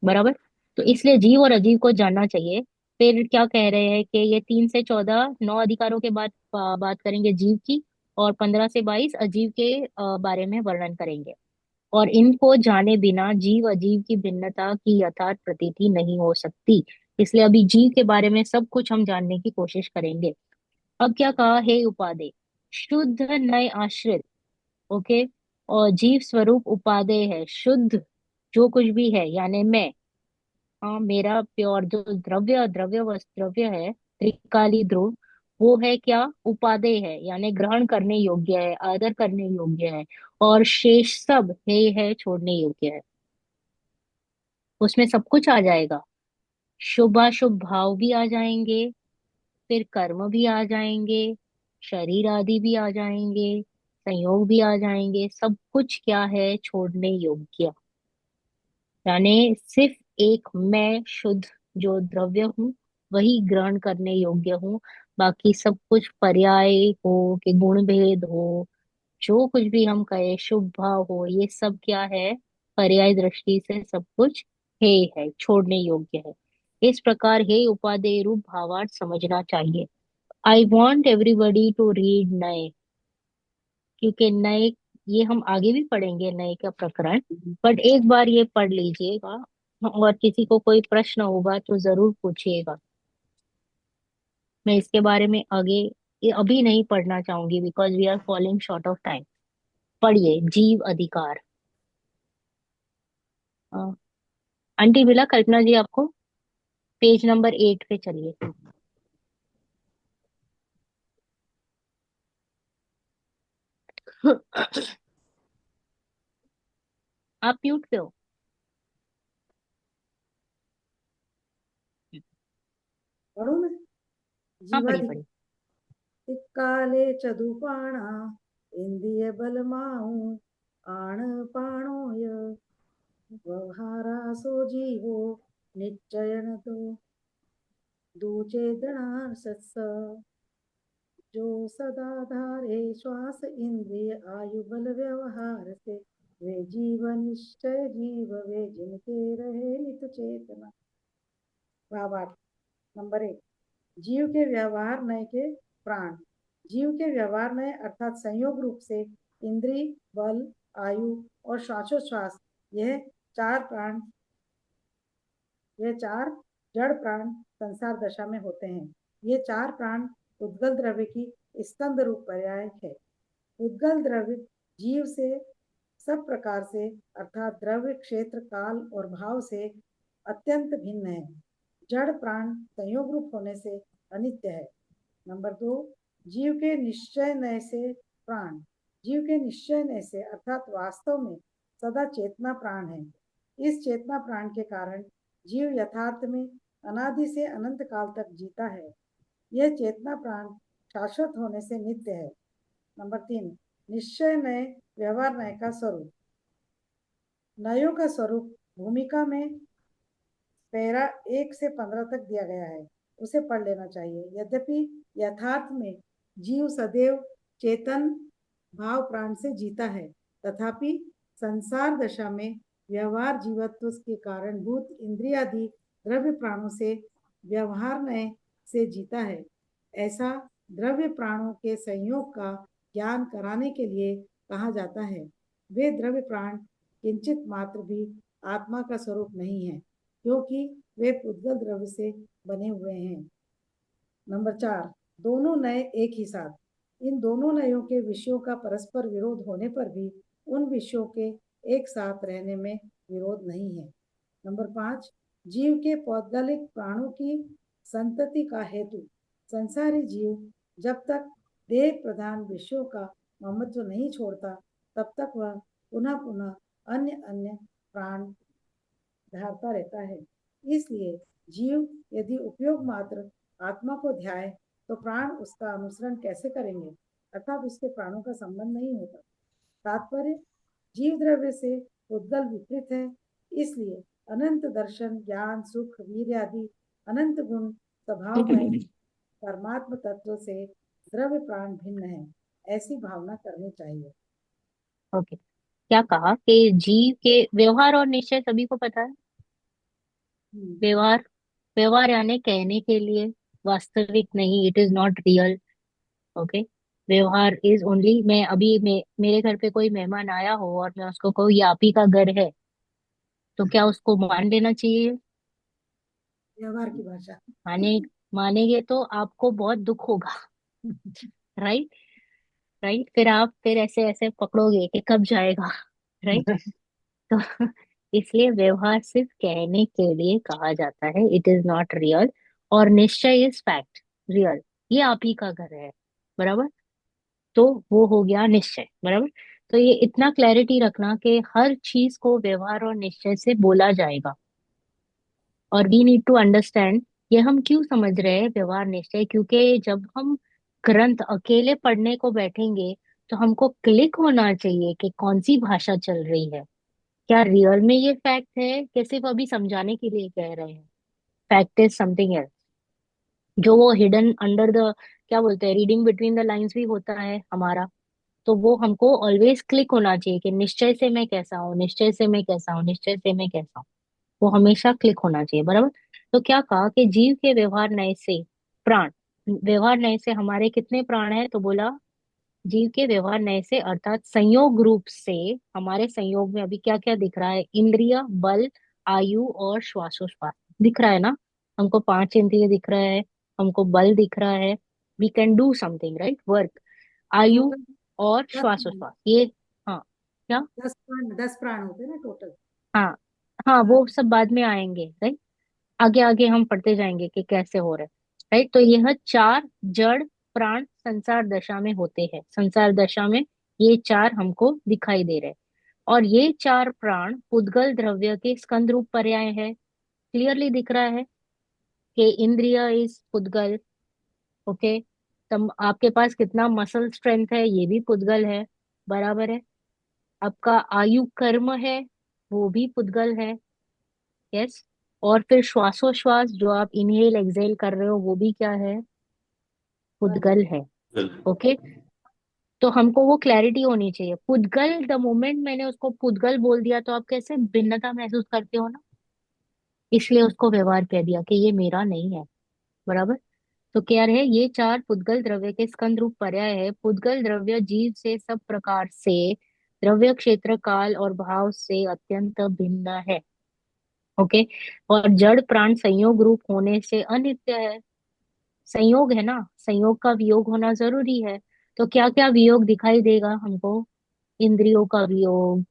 बराबर। तो इसलिए जीव और अजीव को जानना चाहिए। फिर क्या कह रहे हैं कि ये 3 से 14 9 अधिकारों के बाद बात करेंगे जीव की, और 15 से 22 अजीव के बारे में वर्णन करेंगे। और इनको जाने बिना जीव अजीव की भिन्नता की यथार्थ प्रतीति नहीं हो सकती। इसलिए अभी जीव के बारे में सब कुछ हम जानने की कोशिश करेंगे। अब क्या कहा? हे उपादेय, शुद्ध नए आश्रित। ओके। और जीव स्वरूप उपादेय है, शुद्ध जो कुछ भी है, यानी मैं। हाँ, मेरा प्योर जो द्रव्य द्रव्य वस्तु द्रव्य है, त्रिकाली ध्रुव, वो है क्या? उपादेय है, यानी ग्रहण करने योग्य है, आदर करने योग्य है। और शेष सब हे है छोड़ने योग्य है। उसमें सब कुछ आ जाएगा। शुभाशुभ भाव भी आ जाएंगे, फिर कर्म भी आ जाएंगे, शरीर आदि भी आ जाएंगे, संयोग भी आ जाएंगे। सब कुछ क्या है? छोड़ने योग्य। यानी सिर्फ एक मैं शुद्ध जो द्रव्य हूँ, वही ग्रहण करने योग्य हूँ। बाकी सब कुछ पर्याय हो कि गुण भेद हो, जो कुछ भी हम कहे, शुभ भाव हो, ये सब क्या है? पर्याय दृष्टि से सब कुछ हे है, छोड़ने योग्य है। इस प्रकार हे उपादेय रूप भावार्थ समझना चाहिए। I want everybody to read नए, क्योंकि नए, ये हम आगे भी पढ़ेंगे नए का प्रकरण। बट एक बार ये पढ़ लीजिएगा, और किसी को कोई प्रश्न होगा तो जरूर पूछिएगा। मैं इसके बारे में आगे ये अभी नहीं पढ़ना चाहूंगी, because we are following short of time. पढ़िए जीव अधिकार। अ, आंटी मिला कल्पना जी आपको? पेज नंबर 8 पे चलिए। आप म्यूट पे हो। पढ़ो मैं। हाँ, पढ़िए जीवादि पढ़िए। काले चदुपाणा इंद्रिय बलमाऊ आण पाणोय व्यवहारासो जीवो निश्चयन तो दूचेदनार्सस जो सदा धारे श्वास इंद्रिय आयु बल व्यवहार से वे जीव निश्चय जीव वे जिनके रहे नित चेतना। भावार्थ। नंबर 1, जीव के व्यवहार नय के प्राण। जीव के व्यवहार नय अर्थात संयोग रूप से इंद्रिय, बल, आयु और श्वासोच्छ्वास, यह चार जड़ प्राण संसार दशा में होते हैं। ये चार प्राण उद्गल द्रव्य की स्कंद रूप पर्याय है। उद्गल द्रव्य जीव से सब प्रकार से अर्थात द्रव्य, क्षेत्र, काल और भाव से अत्यंत भिन्न है। जड़ प्राण संयोग रूप होने से अनित्य है। नंबर 2, जीव के निश्चय नय से प्राण। जीव के निश्चय नय से अर्थात वास्तव में सदा चेतना प्राण है। इस चेतना प्राण के कारण जीव यथार्थ में अनादि से अनंत काल तक जीता है। यह चेतना प्राण शाश्वत होने से नित्य है। नंबर 3, निश्चय नय व्यवहार नय का स्वरूप। नयों का स्वरूप भूमिका में पैरा 1 से 15 तक दिया गया है, उसे पढ़ लेना चाहिए। यद्यपि यथार्थ में जीव सदैव चेतन भाव प्राण से जीता है, तथापि संसार दशा में व्यवहार जीवत्व के कारण भूत इंद्रियादि द्रव्य प्राणों से व्यवहार नय से जीता है। ऐसा द्रव्य प्राणों के संयोग का ज्ञान कराने के लिए कहा जाता है। वे द्रव्य प्राण किंचित मात्र भी आत्मा का स्वरूप नहीं है, क्योंकि वे पुद्गल द्रव्य से बने हुए हैं। नंबर 4, दोनों नय एक ही साथ। इन दोनों नयों के विषयों का परस्पर विरोध होने पर भी उन विषयों के एक साथ रहने में विरोध नहीं है। नंबर 5, जीव के पौद्गलिक प्राणों की संतति का हेतु। संसारी जीव जब तक देह प्रधान विषयों का ममत्व नहीं छोड़ता, तब तक वह पुनः पुनः अन्य अन्य प्राण धारता रहता है। इसलिए जीव यदि उपयोग मात्र आत्मा को ध्याए तो प्राण उसका अनुसरण कैसे करेंगे, अर्थात उसके प्राणों का संबंध नहीं होता। तात्पर्य, जीव द्रव्य से उद्गल विपरीत है, इसलिए अनंत दर्शन, ज्ञान, सुख, वीर्य आदि अनंत गुण स्वभाव में परमात्म तत्व से द्रव्य प्राण भिन्न है, ऐसी भावना करनी चाहिए। ओके, क्या कहा कि जीव के व्यवहार और निश्चय सभी को पता है। व्यवहार, व्यवहार यानी कहने के लिए, वास्तविक नहीं, it is not real. Okay, व्यवहार इज ओनली, मैं अभी मेरे घर पे कोई मेहमान आया हो और मैं उसको कहूँ ये आप ही का घर है, तो क्या उसको मान लेना चाहिए? व्यवहार की भाषा। माने, मानेंगे तो आपको बहुत दुख होगा। राइट, राइट, फिर आप फिर ऐसे ऐसे पकड़ोगे कि कब जाएगा। राइट, तो इसलिए व्यवहार सिर्फ कहने के लिए कहा जाता है, इट इज नॉट रियल। और निश्चय इज फैक्ट, रियल, ये आप ही का घर है, बराबर। तो वो हो गया निश्चय, बराबर। तो ये इतना क्लैरिटी रखना कि हर चीज को व्यवहार और निश्चय से बोला जाएगा। और वी नीड टू अंडरस्टैंड ये हम क्यों समझ रहे हैं व्यवहार निश्चय, क्योंकि जब हम ग्रंथ अकेले पढ़ने को बैठेंगे तो हमको क्लिक होना चाहिए कि कौन सी भाषा चल रही है। क्या रियल में ये फैक्ट है कि सिर्फ अभी समझाने के लिए कह रहे हैं? फैक्ट इज समथिंग एल्स, जो वो हिडन अंडर द, क्या बोलते हैं, रीडिंग बिटवीन द लाइंस भी होता है हमारा। तो वो हमको ऑलवेज क्लिक होना चाहिए कि निश्चय से मैं कैसा हूँ, निश्चय से मैं कैसा हूँ, निश्चय से मैं कैसा हूँ। वो हमेशा क्लिक होना चाहिए, बराबर। तो क्या कहा कि जीव के व्यवहार नय से प्राण। व्यवहार नय से हमारे कितने प्राण हैं? तो बोला जीव के व्यवहार नय से अर्थात संयोग रूप से। हमारे संयोग में अभी क्या क्या दिख रहा है? इंद्रिय, बल, आयु और श्वासोश्वास दिख रहा है ना। हमको 5 इंद्रिय दिख रहा है, हमको बल दिख रहा है, we can do something, right, work. आयु टोटल और 10 श्वासोश्वास, ये, हाँ, क्या, 10 प्राण होते हैं ना टोटल। हाँ, हाँ, हाँ, वो सब बाद में आएंगे, राइट। आगे आगे हम पढ़ते जाएंगे कि कैसे हो रहे, राइट। तो यह 4 जड़ प्राण संसार दशा में होते हैं। संसार दशा में ये 4 हमको दिखाई दे रहे हैं। और ये 4 प्राण पुद्गल द्रव्य के स्कंद रूप पर्याय है। क्लियरली दिख रहा है कि इंद्रिय इज पुद्गल। ओके, तब आपके पास कितना मसल स्ट्रेंथ है, ये भी पुद्गल है, बराबर है। आपका आयु कर्म है, वो भी पुद्गल है। यस। और फिर श्वासोश्वास जो आप इनहेल एक्सहेल कर रहे हो वो भी क्या है, पुद्गल है। ओके। तो हमको वो क्लैरिटी होनी चाहिए। पुद्गल, द मोमेंट मैंने उसको पुद्गल बोल दिया तो आप कैसे भिन्नता महसूस करते हो ना, इसलिए उसको व्यवहार कह दिया कि ये मेरा नहीं है। बराबर। तो क्या है, ये चार पुद्गल द्रव्य के स्कंद रूप पर्याय है। पुद्गल द्रव्य जीव से सब प्रकार से, द्रव्य क्षेत्र काल और भाव से अत्यंत भिन्न है। ओके। और जड़ प्राण संयोग रूप होने से अनित्य है। संयोग है ना, संयोग का वियोग होना जरूरी है। तो क्या क्या वियोग दिखाई देगा हमको, इंद्रियों का वियोग।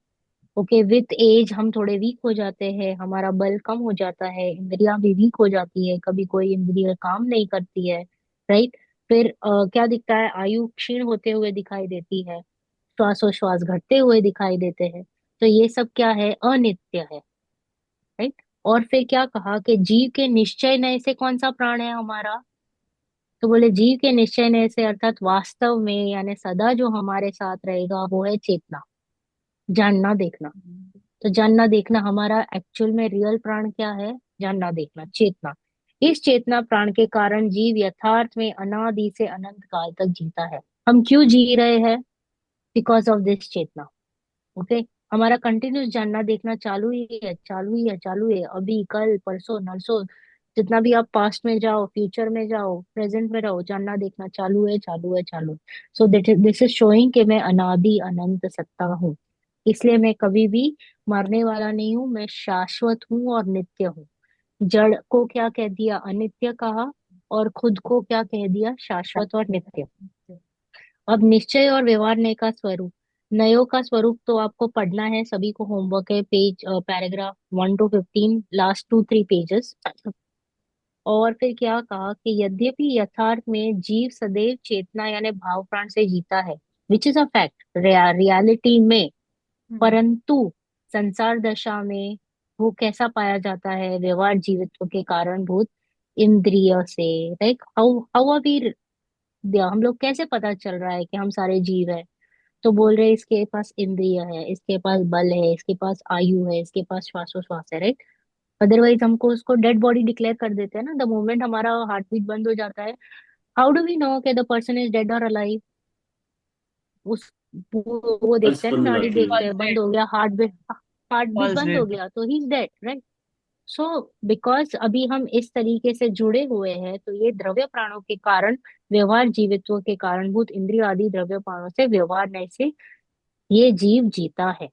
ओके, विथ एज हम थोड़े वीक हो जाते हैं, हमारा बल कम हो जाता है, इंद्रियां भी वीक हो जाती है, कभी कोई इंद्रिय काम नहीं करती है। राइट। फिर क्या दिखता है, आयु क्षीण होते हुए दिखाई देती है, श्वासोश्वास घटते हुए दिखाई देते हैं। तो ये सब क्या है, अनित्य है। राइट। और फिर क्या कहा कि जीव के निश्चय नय से कौन सा प्राण है हमारा, तो बोले जीव के निश्चय नय से अर्थात वास्तव में यानी सदा जो हमारे साथ रहेगा वो है चेतना, जानना देखना। तो जानना देखना हमारा एक्चुअल में रियल प्राण क्या है, जानना देखना चेतना। इस चेतना प्राण के कारण जीव यथार्थ में अनादि से अनंत काल तक जीता है। हम क्यों जी रहे हैं, बिकॉज ऑफ दिस चेतना। ओके। हमारा कंटिन्यूस जानना देखना चालू ही है, चालू ही है, चालू है, अभी कल परसों नरसों, जितना भी आप पास्ट में जाओ, फ्यूचर में जाओ, प्रेजेंट में रहो, जानना देखना चालू है, चालू है, चालू। सो दिस इज शोइंग कि मैं अनादि अनंत सत्ता हूँ। इसलिए मैं कभी भी मरने वाला नहीं हूँ, मैं शाश्वत हूँ और नित्य हूँ। जड़ को क्या कह दिया, अनित्य कहा, और खुद को क्या कह दिया, शाश्वत और नित्य। अब निश्चय और व्यवहार नय का स्वरूप, नयों का स्वरूप तो आपको पढ़ना है, सभी को होमवर्क है, page paragraph 1 to 15, last 2-3 pages. और फिर क्या कहा कि यद्यपि यथार्थ में जीव सदैव चेतना यानी भाव प्राण से जीता है, which is a fact reality में, परंतु संसार दशा में वो कैसा पाया जाता है, व्यवहार जीवित्व के कारणभूत इंद्रिय से। Like how how are we, हम लोग कैसे पता चल रहा है कि हम सारे जीव है, तो बोल रहे हैं इसके पास इंद्रिय है, इसके पास बल है, इसके पास आयु है, इसके पास श्वासोश्वास है। राइट। अदरवाइज हमको उसको डेड बॉडी डिक्लेयर कर देते हैं ना, द मोमेंट हमारा हार्ट बीट बंद हो जाता है। हाउ डू वी नो कि द पर्सन इज डेड और अलाइव, उस वो पल्स देखते हैं ना, बंद हो नाड़ी जाती है। देखते हैं, बंद हो गया heart beat, heart beat pulse बंद हो रेट। गया तो he is dead. Right. So because अभी हम इस तरीके से जुड़े हुए हैं, तो ये द्रव्य प्राणों के कारण, व्यवहार जीवित्व के कारणभूत इंद्रिय आदि द्रव्य प्राणों से व्यवहार नहीं से ये जीव जीता है।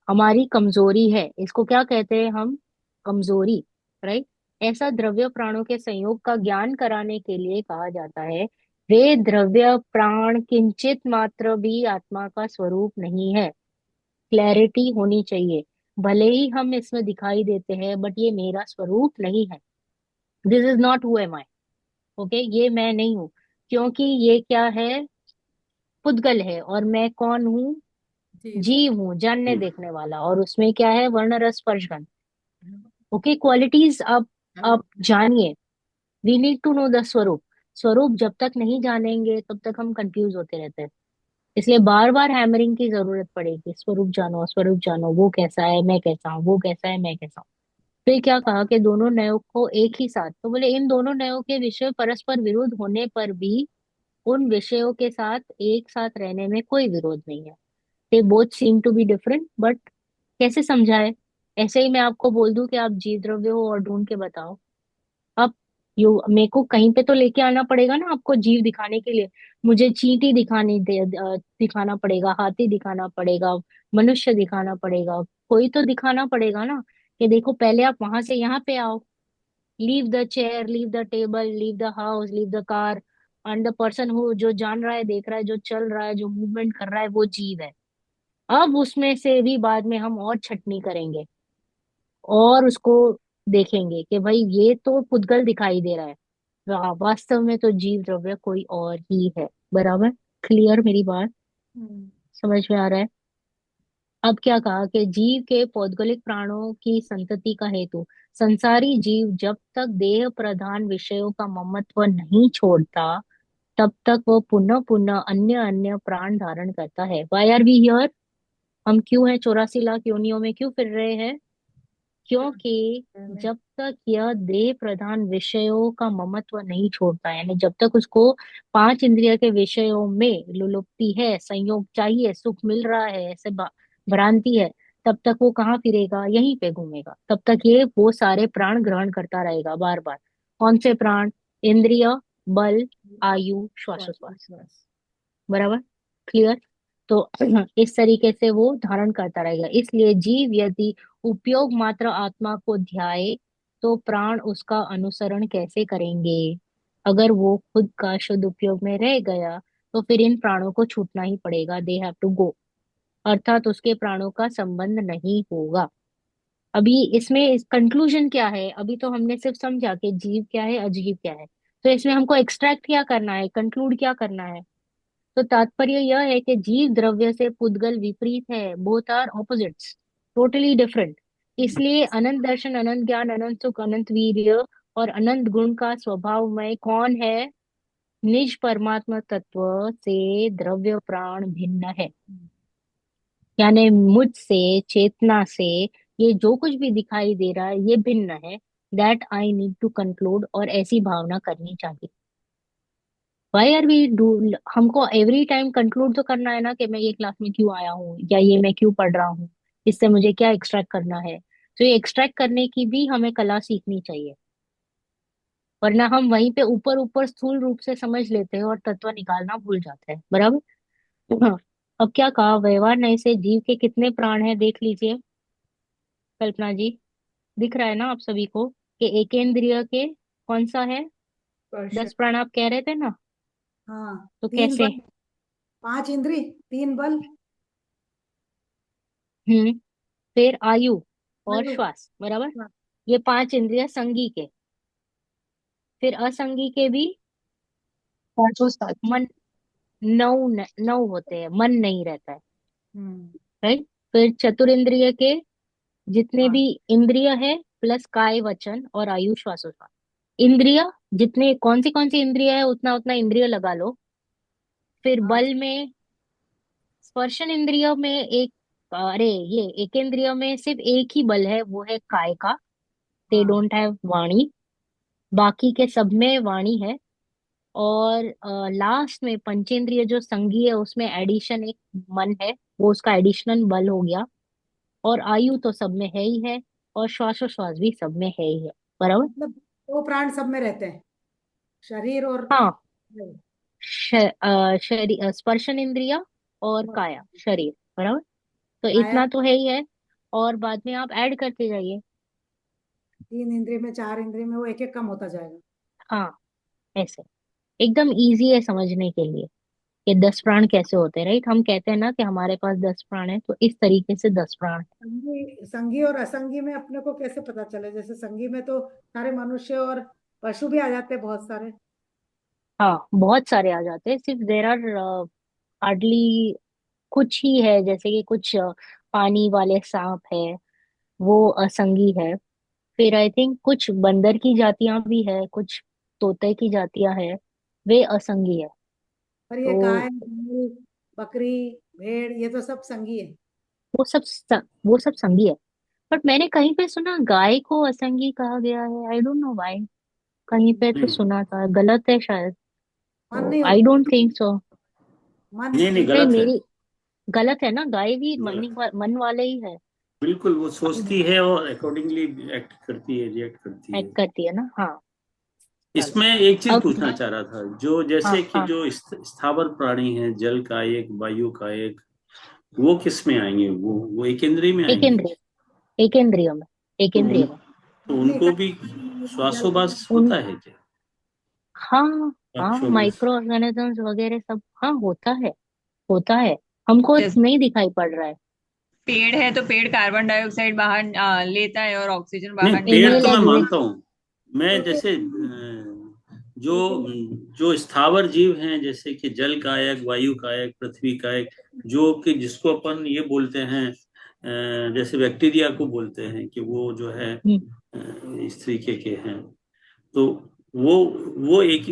हमारी कमजोरी है, इसको क्या कहते हैं हम, कमजोरी। राइट। ऐसा द्रव्य प्राणों के संयोग का ज्ञान कराने के लिए कहा जाता है, वे द्रव्य प्राण किंचित मात्र भी आत्मा का स्वरूप नहीं है। क्लैरिटी होनी चाहिए। भले ही हम इसमें दिखाई देते हैं बट ये मेरा स्वरूप नहीं है। This is not who am I. Okay, ये मैं नहीं हूँ, क्योंकि ये क्या है, पुद्गल है। और मैं कौन हूँ, जीव। जीव हूँ, जानने देखने वाला। और उसमें क्या है, वर्ण रस स्पर्श गंध। ओके, क्वालिटीज आप जानिए। We need to know the स्वरूप। स्वरूप जब तक नहीं जानेंगे तब तक हम कंफ्यूज होते रहते हैं। इसलिए बार बार हैमरिंग की जरूरत पड़ेगी, स्वरूप जानो, स्वरूप जानो, वो कैसा है मैं कैसा हूँ, वो कैसा है मैं कैसा हूँ। फिर क्या कहा कि दोनों नयों को एक ही साथ, तो बोले इन दोनों नयों के विषय परस्पर विरुद्ध होने पर भी उन विषयों के साथ एक साथ रहने में कोई विरोध नहीं है। They both seem to be different, but कैसे समझाए, ऐसे ही मैं आपको बोल दूं कि आप जीव द्रव्य हो और ढूंढ के बताओ। अब यू मेरे को कहीं पे तो लेके आना पड़ेगा ना आपको, जीव दिखाने के लिए मुझे चींटी दिखाना पड़ेगा, हाथी दिखाना पड़ेगा, मनुष्य दिखाना पड़ेगा, कोई तो दिखाना पड़ेगा ना, कि देखो पहले आप वहां से यहाँ पे आओ। Leave the chair, leave the table, leave the house, leave the car, and the person who जो जान रहा है, देख रहा है, जो चल रहा है, जो मूवमेंट कर रहा है, वो जीव है। अब उसमें से भी बाद में हम और छटनी करेंगे और उसको देखेंगे कि भाई ये तो पुद्गल दिखाई दे रहा है, वास्तव में तो जीव द्रव्य कोई और ही है। बराबर, क्लियर मेरी बात, समझ में आ रहा है। अब क्या कहा कि जीव के पौद्गलिक प्राणों की संतति का हेतु, संसारी जीव जब तक देह प्रधान विषयों का ममत्व नहीं छोड़ता तब तक वो पुनः पुनः अन्य अन्य प्राण धारण करता है। वाई आर वी हियर, हम क्यों हैं 84 लाख योनियों में क्यों फिर रहे हैं? क्योंकि जब तक यह देह प्रधान विषयों का ममत्व नहीं छोड़ता, यानी जब तक उसको 5 इंद्रिय के विषयों में लुलुपती है, संयोग चाहिए, सुख मिल रहा है, ऐसे भ्रांति है, तब तक वो कहाँ फिरेगा? यहीं पे घूमेगा। तब तक ये वो सारे प्राण ग्रहण करता रहेगा बार बार। कौन से प्राण? इंद्रिय, बल, आयु, श्वासोश्वास। बराबर? क्लियर? तो इस तरीके से वो धारण करता रहेगा। इसलिए जीव यदि उपयोग मात्र आत्मा को ध्याए तो प्राण उसका अनुसरण कैसे करेंगे? अगर वो खुद का शुद्ध उपयोग में रह गया तो फिर इन प्राणों को छूटना ही पड़ेगा, दे हैव टू गो, अर्थात उसके प्राणों का संबंध नहीं होगा। अभी इसमें इस कंक्लूजन क्या है? अभी तो हमने सिर्फ समझा कि जीव क्या है, अजीव क्या है। तो इसमें हमको एक्सट्रैक्ट क्या करना है, कंक्लूड क्या करना है? तो तात्पर्य यह है कि जीव द्रव्य से पुद्गल विपरीत है, both are opposites, totally different. इसलिए अनंत दर्शन, अनंत ज्ञान, अनंत सुख, अनंत वीर्य और अनंत गुण का स्वभाव में कौन है? निज परमात्मा तत्व से द्रव्य प्राण भिन्न है। यानी मुझसे, चेतना से ये जो कुछ भी दिखाई दे रहा है ये भिन्न है। That I need to conclude, और ऐसी भावना करनी चाहिए। वाई आर वी डू, हमको एवरी टाइम कंक्लूड तो करना है ना कि मैं ये क्लास में क्यों आया हूँ या ये मैं क्यों पढ़ रहा हूँ, इससे मुझे क्या एक्सट्रैक्ट करना है। तो ये एक्सट्रैक्ट करने की भी हमें कला सीखनी चाहिए, वरना हम वहीं पे ऊपर ऊपर स्थूल रूप से समझ लेते हैं और तत्व निकालना भूल जाते हैं। बराबर? हाँ। अब क्या कहा? व्यवहार नय से जीव के कितने प्राण हैं देख लीजिए कल्पना जी। दिख रहा है ना आप सभी को कि एकेंद्रिय के कौन सा है? स्पर्श। 10 प्राण आप कह रहे थे ना, हाँ, तो 3 बल, कैसे? 5 इंद्री, 3 बल, हम्म। फिर आयु और वायु। श्वास। बराबर? हाँ, ये 5 इंद्रिय संगी के। फिर असंगी के भी पांचों सात। मन, नौ होते हैं, मन नहीं रहता है। हम्म, राइट? फिर चतुरिंद्रिय के जितने हाँ, भी इंद्रिय है प्लस काय, वचन और आयु, श्वासोश्वास। इंद्रिय जितने, कौन सी इंद्रिय है उतना उतना इंद्रिय लगा लो। फिर हाँ, बल में, स्पर्शन इंद्रिय में एक, अरे ये एक इंद्रिय में सिर्फ एक ही बल है, वो है काय का। दे हाँ, डोंट हैव वाणी। बाकी के सब में वाणी है। और लास्ट में पंचेंद्रिय जो संघी है उसमें एडिशन एक मन है, वो उसका एडिशनल बल हो गया। और आयु तो सब में है ही है, और श्वासोश्वास भी सब में है ही है। बराबर? मतलब 2 प्राण सब में रहते हैं, शरीर और हाँ। वायु। स्पर्शन इंद्रिय और और काया, शरीर। बराबर? तो काया, इतना तो है ही है, और बाद में आप ऐड करते जाइए। 3 इंद्रिय में, 4 इंद्रिय में, वो एक एक कम होता जाएगा। हाँ, ऐसे एकदम इजी है समझने के लिए कि 10 प्राण कैसे होते हैं। राइट? हम कहते हैं ना कि हमारे पास 10 प्राण है, तो इस तरीके से 10 प्राण है। संगी संगी और असंगी में अपने को कैसे पता चले? जैसे संगी में तो सारे मनुष्य और पशु भी आ जाते हैं, बहुत सारे। हाँ, बहुत सारे आ जाते हैं। सिर्फ देर आर हार्डली कुछ ही है, जैसे कि कुछ पानी वाले सांप है, वो असंगी है। फिर आई थिंक कुछ बंदर की जातियां भी है, कुछ तोते की जातियां है, वे असंगी है। पर ये तो गाय, बैल, बकरी, भेड़, ये तो सब संगी है। वो सब संगी है। बट मैंने कहीं पे सुना गाय को असंगी कहा गया है, आई डोंट नो व्हाई। कहीं पे तो नहीं सुना था, गलत है शायद। मन तो नहीं आई होता। Don't think so. मन नहीं नहीं, नहीं, गलत है। मेरी गलत है ना, गाय भी गलत। मन वाले ही है। बिल्कुल, वो सोचती है और अकॉर्डिंगली एक्ट करती है, रिएक्ट करती है। एक्ट करती है ना, हाँ। चलो। इसमें एक चीज अब पूछना चाह रहा था, जो हाँ जैसे कि हाँ, जो स्थावर प्राणी है, जल का एक, वायु का एक, वो किस में आएंगे? वो एक इंद्रिय में एक आएंगे? इंद्रिय, एक इंद्रियों में, एक तो इंद्रिय में। अग्नि का, उनको भी जल का। श्वासोबास उन होता है क्या? हाँ, हाँ, अक्षोबास। माइक्रो ऑर्गेनिजम्स वगैरह सब, हाँ होता है, होता है। हमको जैसे नहीं दिखाई पड़ रहा है। पेड़ है तो पेड़ कार्बन डाइऑक्साइड बाहर लेता है और ऑक्सीजन नहीं, बाहर पेड़ इनहेल तो मैं निकालता है। एक्सहेल। मानता हूँ। मैं लेकिन जैसे जो लेकिन जो स्थावर जीव हैं, जैसे कि जल कायक, वायु कायक, पृथ्वी कायक, जो कि जिसको अपन ये बोलते हैं, जैसे बैक्टीरिया को बोलते हैं कि वो जो है हम्म, इस तरीके के हैं। तो वो वो एक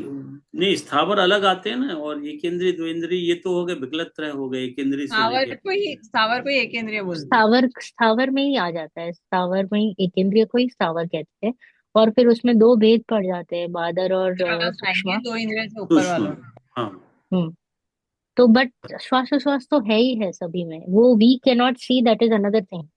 नहीं, स्थावर अलग आते हैं ना, और एक इंद्रिय दो इंद्रिय ये तो हो गए, विकलत त्रय हो गए, एक इंद्रिय से लेके। स्थावर को ही एक इंद्रिय बोलते हैं। स्थावर स्थावर में ही आ जाता है, स्थावर में ही एक इंद्रिय को ही स्थावर कहते हैं। और फिर उसमें दो भेद पड़ जाते हैं, बादर और श्वास आएंगे सूक्ष्म। दो इंद्रिय से ऊपर सूक्ष्म। वालों में। हाँ। हम्म। तो बट श्वासोश्वास तो है ही है सभी में, वो we can not see, that is another thing.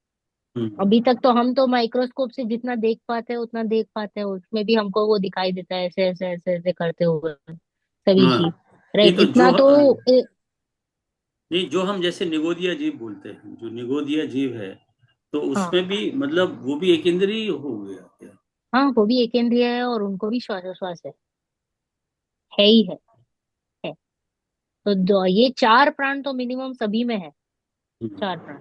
Hmm. अभी तक तो हम तो माइक्रोस्कोप से जितना देख पाते हैं उतना देख पाते हैं, उसमें भी हमको वो दिखाई देता है ऐसे ऐसे ऐसे ऐसे करते हुए सभी हाँ, चीज। नहीं राइट, तो इतना तो नहीं, जो हम जैसे निगोदिया जीव बोलते हैं, जो निगोदिया जीव है, तो हाँ उसमें भी मतलब वो भी एक इंद्रिय हो गया क्या? हाँ, वो भी एक इंद्रिय है और उनको भी श्वासोश्वास है ही है। तो ये चार प्राण तो मिनिमम सभी में है, चार प्राण।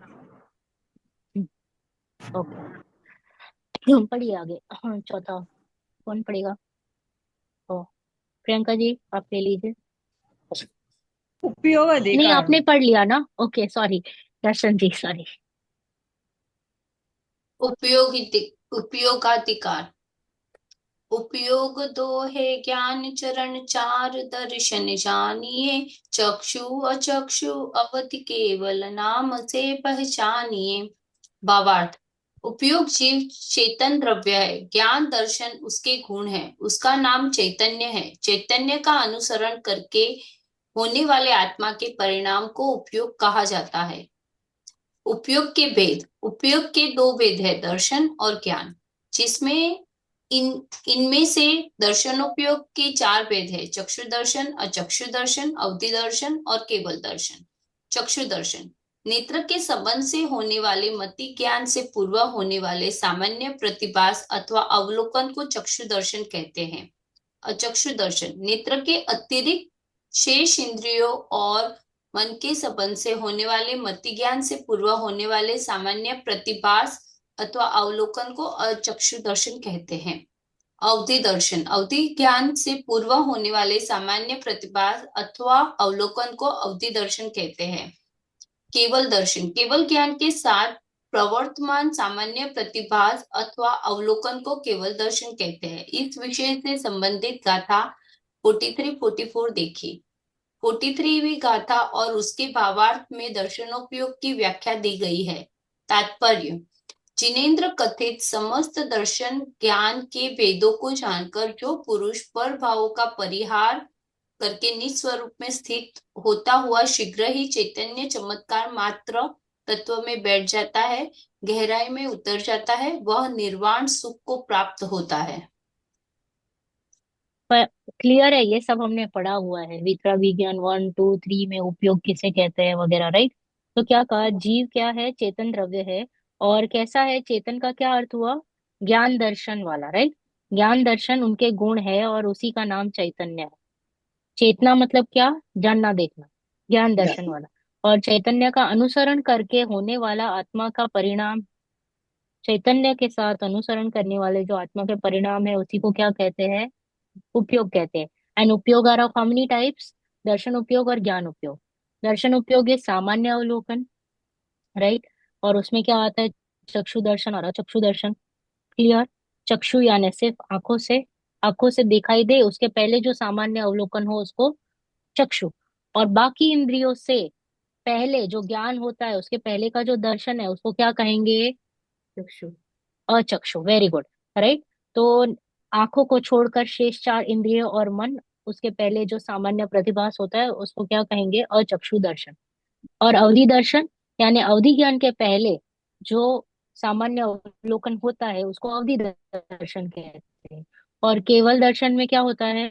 ओके, हम पढ़िए आगे। हाँ, चौथा कौन पढ़ेगा? ओ, प्रियंका जी आप ले लीजिए। उपयोग नहीं, अधिकार। आपने पढ़ लिया ना, ओके सॉरी, दर्शन जी सॉरी। उपयोगाधिकार। उपयोग दो है ज्ञान चरण चार, दर्शन जानिए चक्षु अचक्षु अवधि केवल नाम से पहचानिए। भावार्थ। उपयोग जीव चेतन द्रव्य है, ज्ञान दर्शन उसके गुण है, उसका नाम चैतन्य है। चैतन्य का अनुसरण करके होने वाले आत्मा के परिणाम को उपयोग कहा जाता है। उपयोग के भेद। उपयोग के दो भेद है, दर्शन और ज्ञान, जिसमें इन इनमें से दर्शनोपयोग के चार भेद है, चक्षु दर्शन, अचक्षु दर्शन, अवधि दर्शन और केवल दर्शन। चक्षु दर्शन नेत्र के संबंध से होने वाले मति ज्ञान से पूर्व होने वाले सामान्य प्रतिभास अथवा अवलोकन को चक्षु दर्शन कहते हैं। अचक्षु दर्शन नेत्र के अतिरिक्त शेष इंद्रियों और मन के संबंध से होने वाले मति ज्ञान से पूर्व होने वाले सामान्य प्रतिभास अथवा अवलोकन को अचक्षु दर्शन कहते हैं। अवधि दर्शन अवधि ज्ञान से पूर्व होने वाले सामान्य प्रतिभास अथवा अवलोकन को अवधि दर्शन कहते हैं। केवल दर्शन केवल ज्ञान के साथ प्रवर्तमान सामान्य प्रतिभास अथवा अवलोकन को केवल दर्शन कहते हैं। इस विषय से संबंधित गाथा 43-44 देखिए। 43वीं गाथा और उसके भावार्थ में दर्शनोपयोग की व्याख्या दी गई है। तात्पर्य। जिनेन्द्र कथित समस्त दर्शन ज्ञान के वेदों को जानकर जो पुरुष पर भावों का परिहार करके निस्वरूप में स्थित होता हुआ शीघ्र ही चैतन्य चमत्कार मात्र तत्व में बैठ जाता है, गहराई में उतर जाता है, वह निर्वाण सुख को प्राप्त होता है। पर क्लियर है, ये सब हमने पढ़ा हुआ है विक्रा विज्ञान 1 2 3 में उपयोग किसे कहते हैं वगैरह, राइट। तो क्या कहा, जीव क्या है, चेतन द्रव्य है। और कैसा है, चेतन का क्या अर्थ हुआ, ज्ञान दर्शन वाला, राइट। ज्ञान दर्शन उनके गुण है और उसी का नाम चैतन्य है। चेतना मतलब क्या, जानना देखना, ज्ञान दर्शन वाला। और चैतन्य का अनुसरण करके होने वाला आत्मा का परिणाम, चैतन्य के साथ अनुसरण करने वाले जो आत्मा के परिणाम है उसी को क्या कहते हैं, उपयोग कहते हैं। एंड उपयोग are of how many types, दर्शन उपयोग और ज्ञान उपयोग। दर्शन उपयोग है सामान्य अवलोकन, राइट। और उसमें क्या आता है, चक्षु दर्शन और अचक्षु दर्शन। क्लियर। चक्षु यानी सिर्फ आंखों से, आंखों से दिखाई दे, उसके पहले जो सामान्य अवलोकन हो उसको चक्षु। और बाकी इंद्रियों से पहले जो ज्ञान होता है उसके पहले का जो दर्शन है उसको क्या कहेंगे, चक्षु, अचक्षु, वेरी गुड, राइट। तो आंखों को छोड़कर शेष चार इंद्रिय और मन, उसके पहले जो सामान्य प्रतिभास होता है उसको क्या कहेंगे, अचक्षु दर्शन। और अवधि दर्शन यानी अवधि ज्ञान के पहले जो सामान्य अवलोकन होता है उसको अवधि दर्शन कहते हैं। और केवल दर्शन में क्या होता है,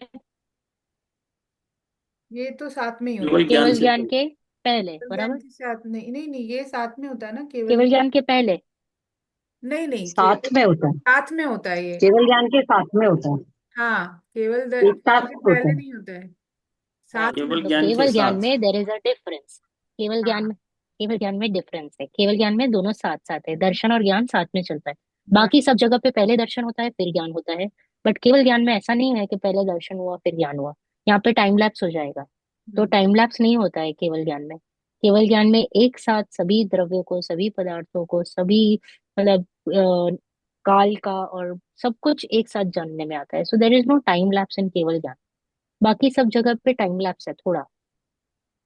ये तो साथ में ही होता केवल है। ज्ञान केवल से ज्ञान तो। के पहले, केवल ज्ञान बराबर। के साथ नहीं, नहीं नहीं, ये साथ में होता है ना केवल। केवल ज्ञान के पहले, नहीं नहीं, केवल साथ में होता है, साथ में होता है ये। केवल ज्ञान के साथ में होता है, हाँ, केवल एक ज्ञान साथ के होता पहले है। नहीं होता है, हाँ, साथ में केवल तो होता है। ज्ञान के केवल ज्ञान साथ। में देर इज अ डिफरेंस। केवल ज्ञान हाँ, में, केवल ज्ञान में डिफरेंस है, केवल ज्ञान में दोनों साथ साथ है, दर्शन और ज्ञान साथ में चलता है। बस। बाकी सब जगह पे पहले दर्शन होता है फिर ज्ञान होता है। बट केवल ज्ञान में ऐसा नहीं है कि पहले दर्शन हुआ फिर ज्ञान हुआ, यहाँ पे टाइम लैप्स हो जाएगा। तो हम्म, टाइम लैप्स नहीं होता है केवल ज्ञान में। केवल ज्ञान में एक साथ सभी द्रव्यों को, सभी पदार्थों को, सभी मतलब काल का और सब कुछ एक साथ जानने में आता है। So there is no time lapse in केवल ज्ञान। बाकी सब जगह पे टाइम लैप्स है थोड़ा।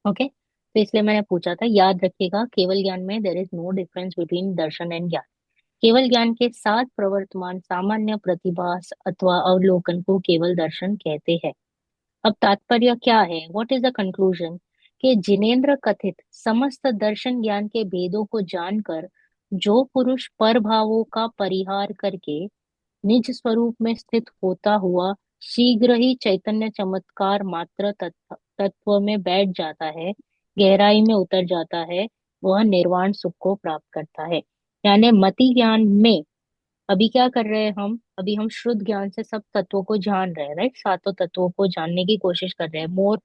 ओके, तो इसलिए मैंने पूछा था। याद रखिएगा, केवल ज्ञान में there is no difference between darshan and gyan. केवल ज्ञान के साथ प्रवर्तमान सामान्य प्रतिभास अथवा अवलोकन को केवल दर्शन कहते हैं। अब तात्पर्य क्या है, व्हाट इज द कंक्लूजन? कि जिनेन्द्र कथित समस्त दर्शन ज्ञान के भेदों को जानकर जो पुरुष पर भावों का परिहार करके निज स्वरूप में स्थित होता हुआ शीघ्र ही चैतन्य चमत्कार मात्र तत्व में बैठ जाता है, गहराई में उतर जाता है, वह निर्वाण सुख को प्राप्त करता है। यानी मति ज्ञान में अभी क्या कर रहे हैं हम? अभी हम शुद्ध ज्ञान से सब तत्वों को जान रहे हैं, राइट? सातों तत्वों को जानने की कोशिश कर रहे हैं, मोर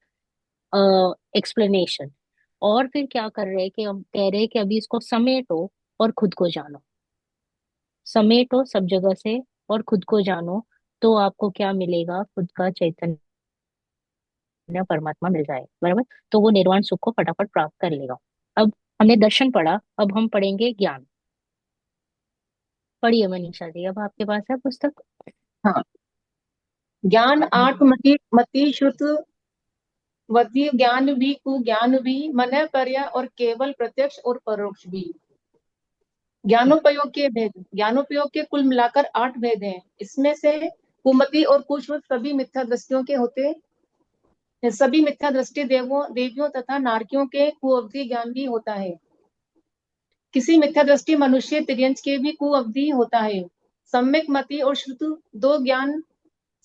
एक्सप्लेनेशन। और फिर क्या कर रहे हैं कि हम कह रहे हैं कि अभी इसको समेटो और खुद को जानो। समेटो सब जगह से और खुद को जानो, तो आपको क्या मिलेगा? खुद का चैतन्य परमात्मा मिल जाए, बराबर। तो वो निर्वाण सुख को फटाफट प्राप्त कर लेगा। अब हमने दर्शन पढ़ा, अब हम पढ़ेंगे ज्ञान। पढ़िए मनीषा जी, अब आपके पास है पुस्तक। हाँ। ज्ञान आठ मति मति श्रुत वती ज्ञान भी कुज्ञान भी मन पर्य और केवल प्रत्यक्ष और परोक्ष भी। ज्ञानोपयोग के भेद। ज्ञानोपयोग के कुल मिलाकर 8 भेद हैं। इसमें से कुमति और कुश्रुत सभी मिथ्या दृष्टियों के होते हैं। सभी मिथ्या दृष्टि देवों देवियों तथा नारकियों के कुअवधि ज्ञान भी होता है। किसी मिथ्या दृष्टि मनुष्य तिर्यंच के भी कुअवधि होता है। सम्यक मति और श्रुत दो ज्ञान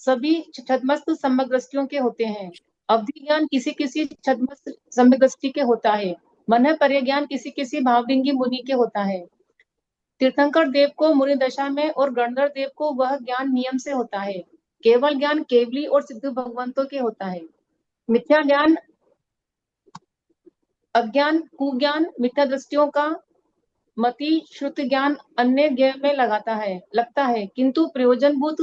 सभी छद्मस्त सम्यक दृष्टियों के होते हैं। अवधि ज्ञान किसी किसी छद्मस्त सम्यक दृष्टि के होता है। मन पर्य ज्ञान किसी किसी भावलिंगी मुनि के होता है। तीर्थंकर देव को मुनि दशा में और गणधर देव को वह ज्ञान नियम से होता है। केवल ज्ञान केवली और सिद्ध भगवंतों के होता है। मिथ्या ज्ञान अज्ञान कुज्ञान मिथ्या दृष्टियों का मति श्रुत ज्ञान अन्य ज्ञ में लगता है किंतु प्रयोजनभूत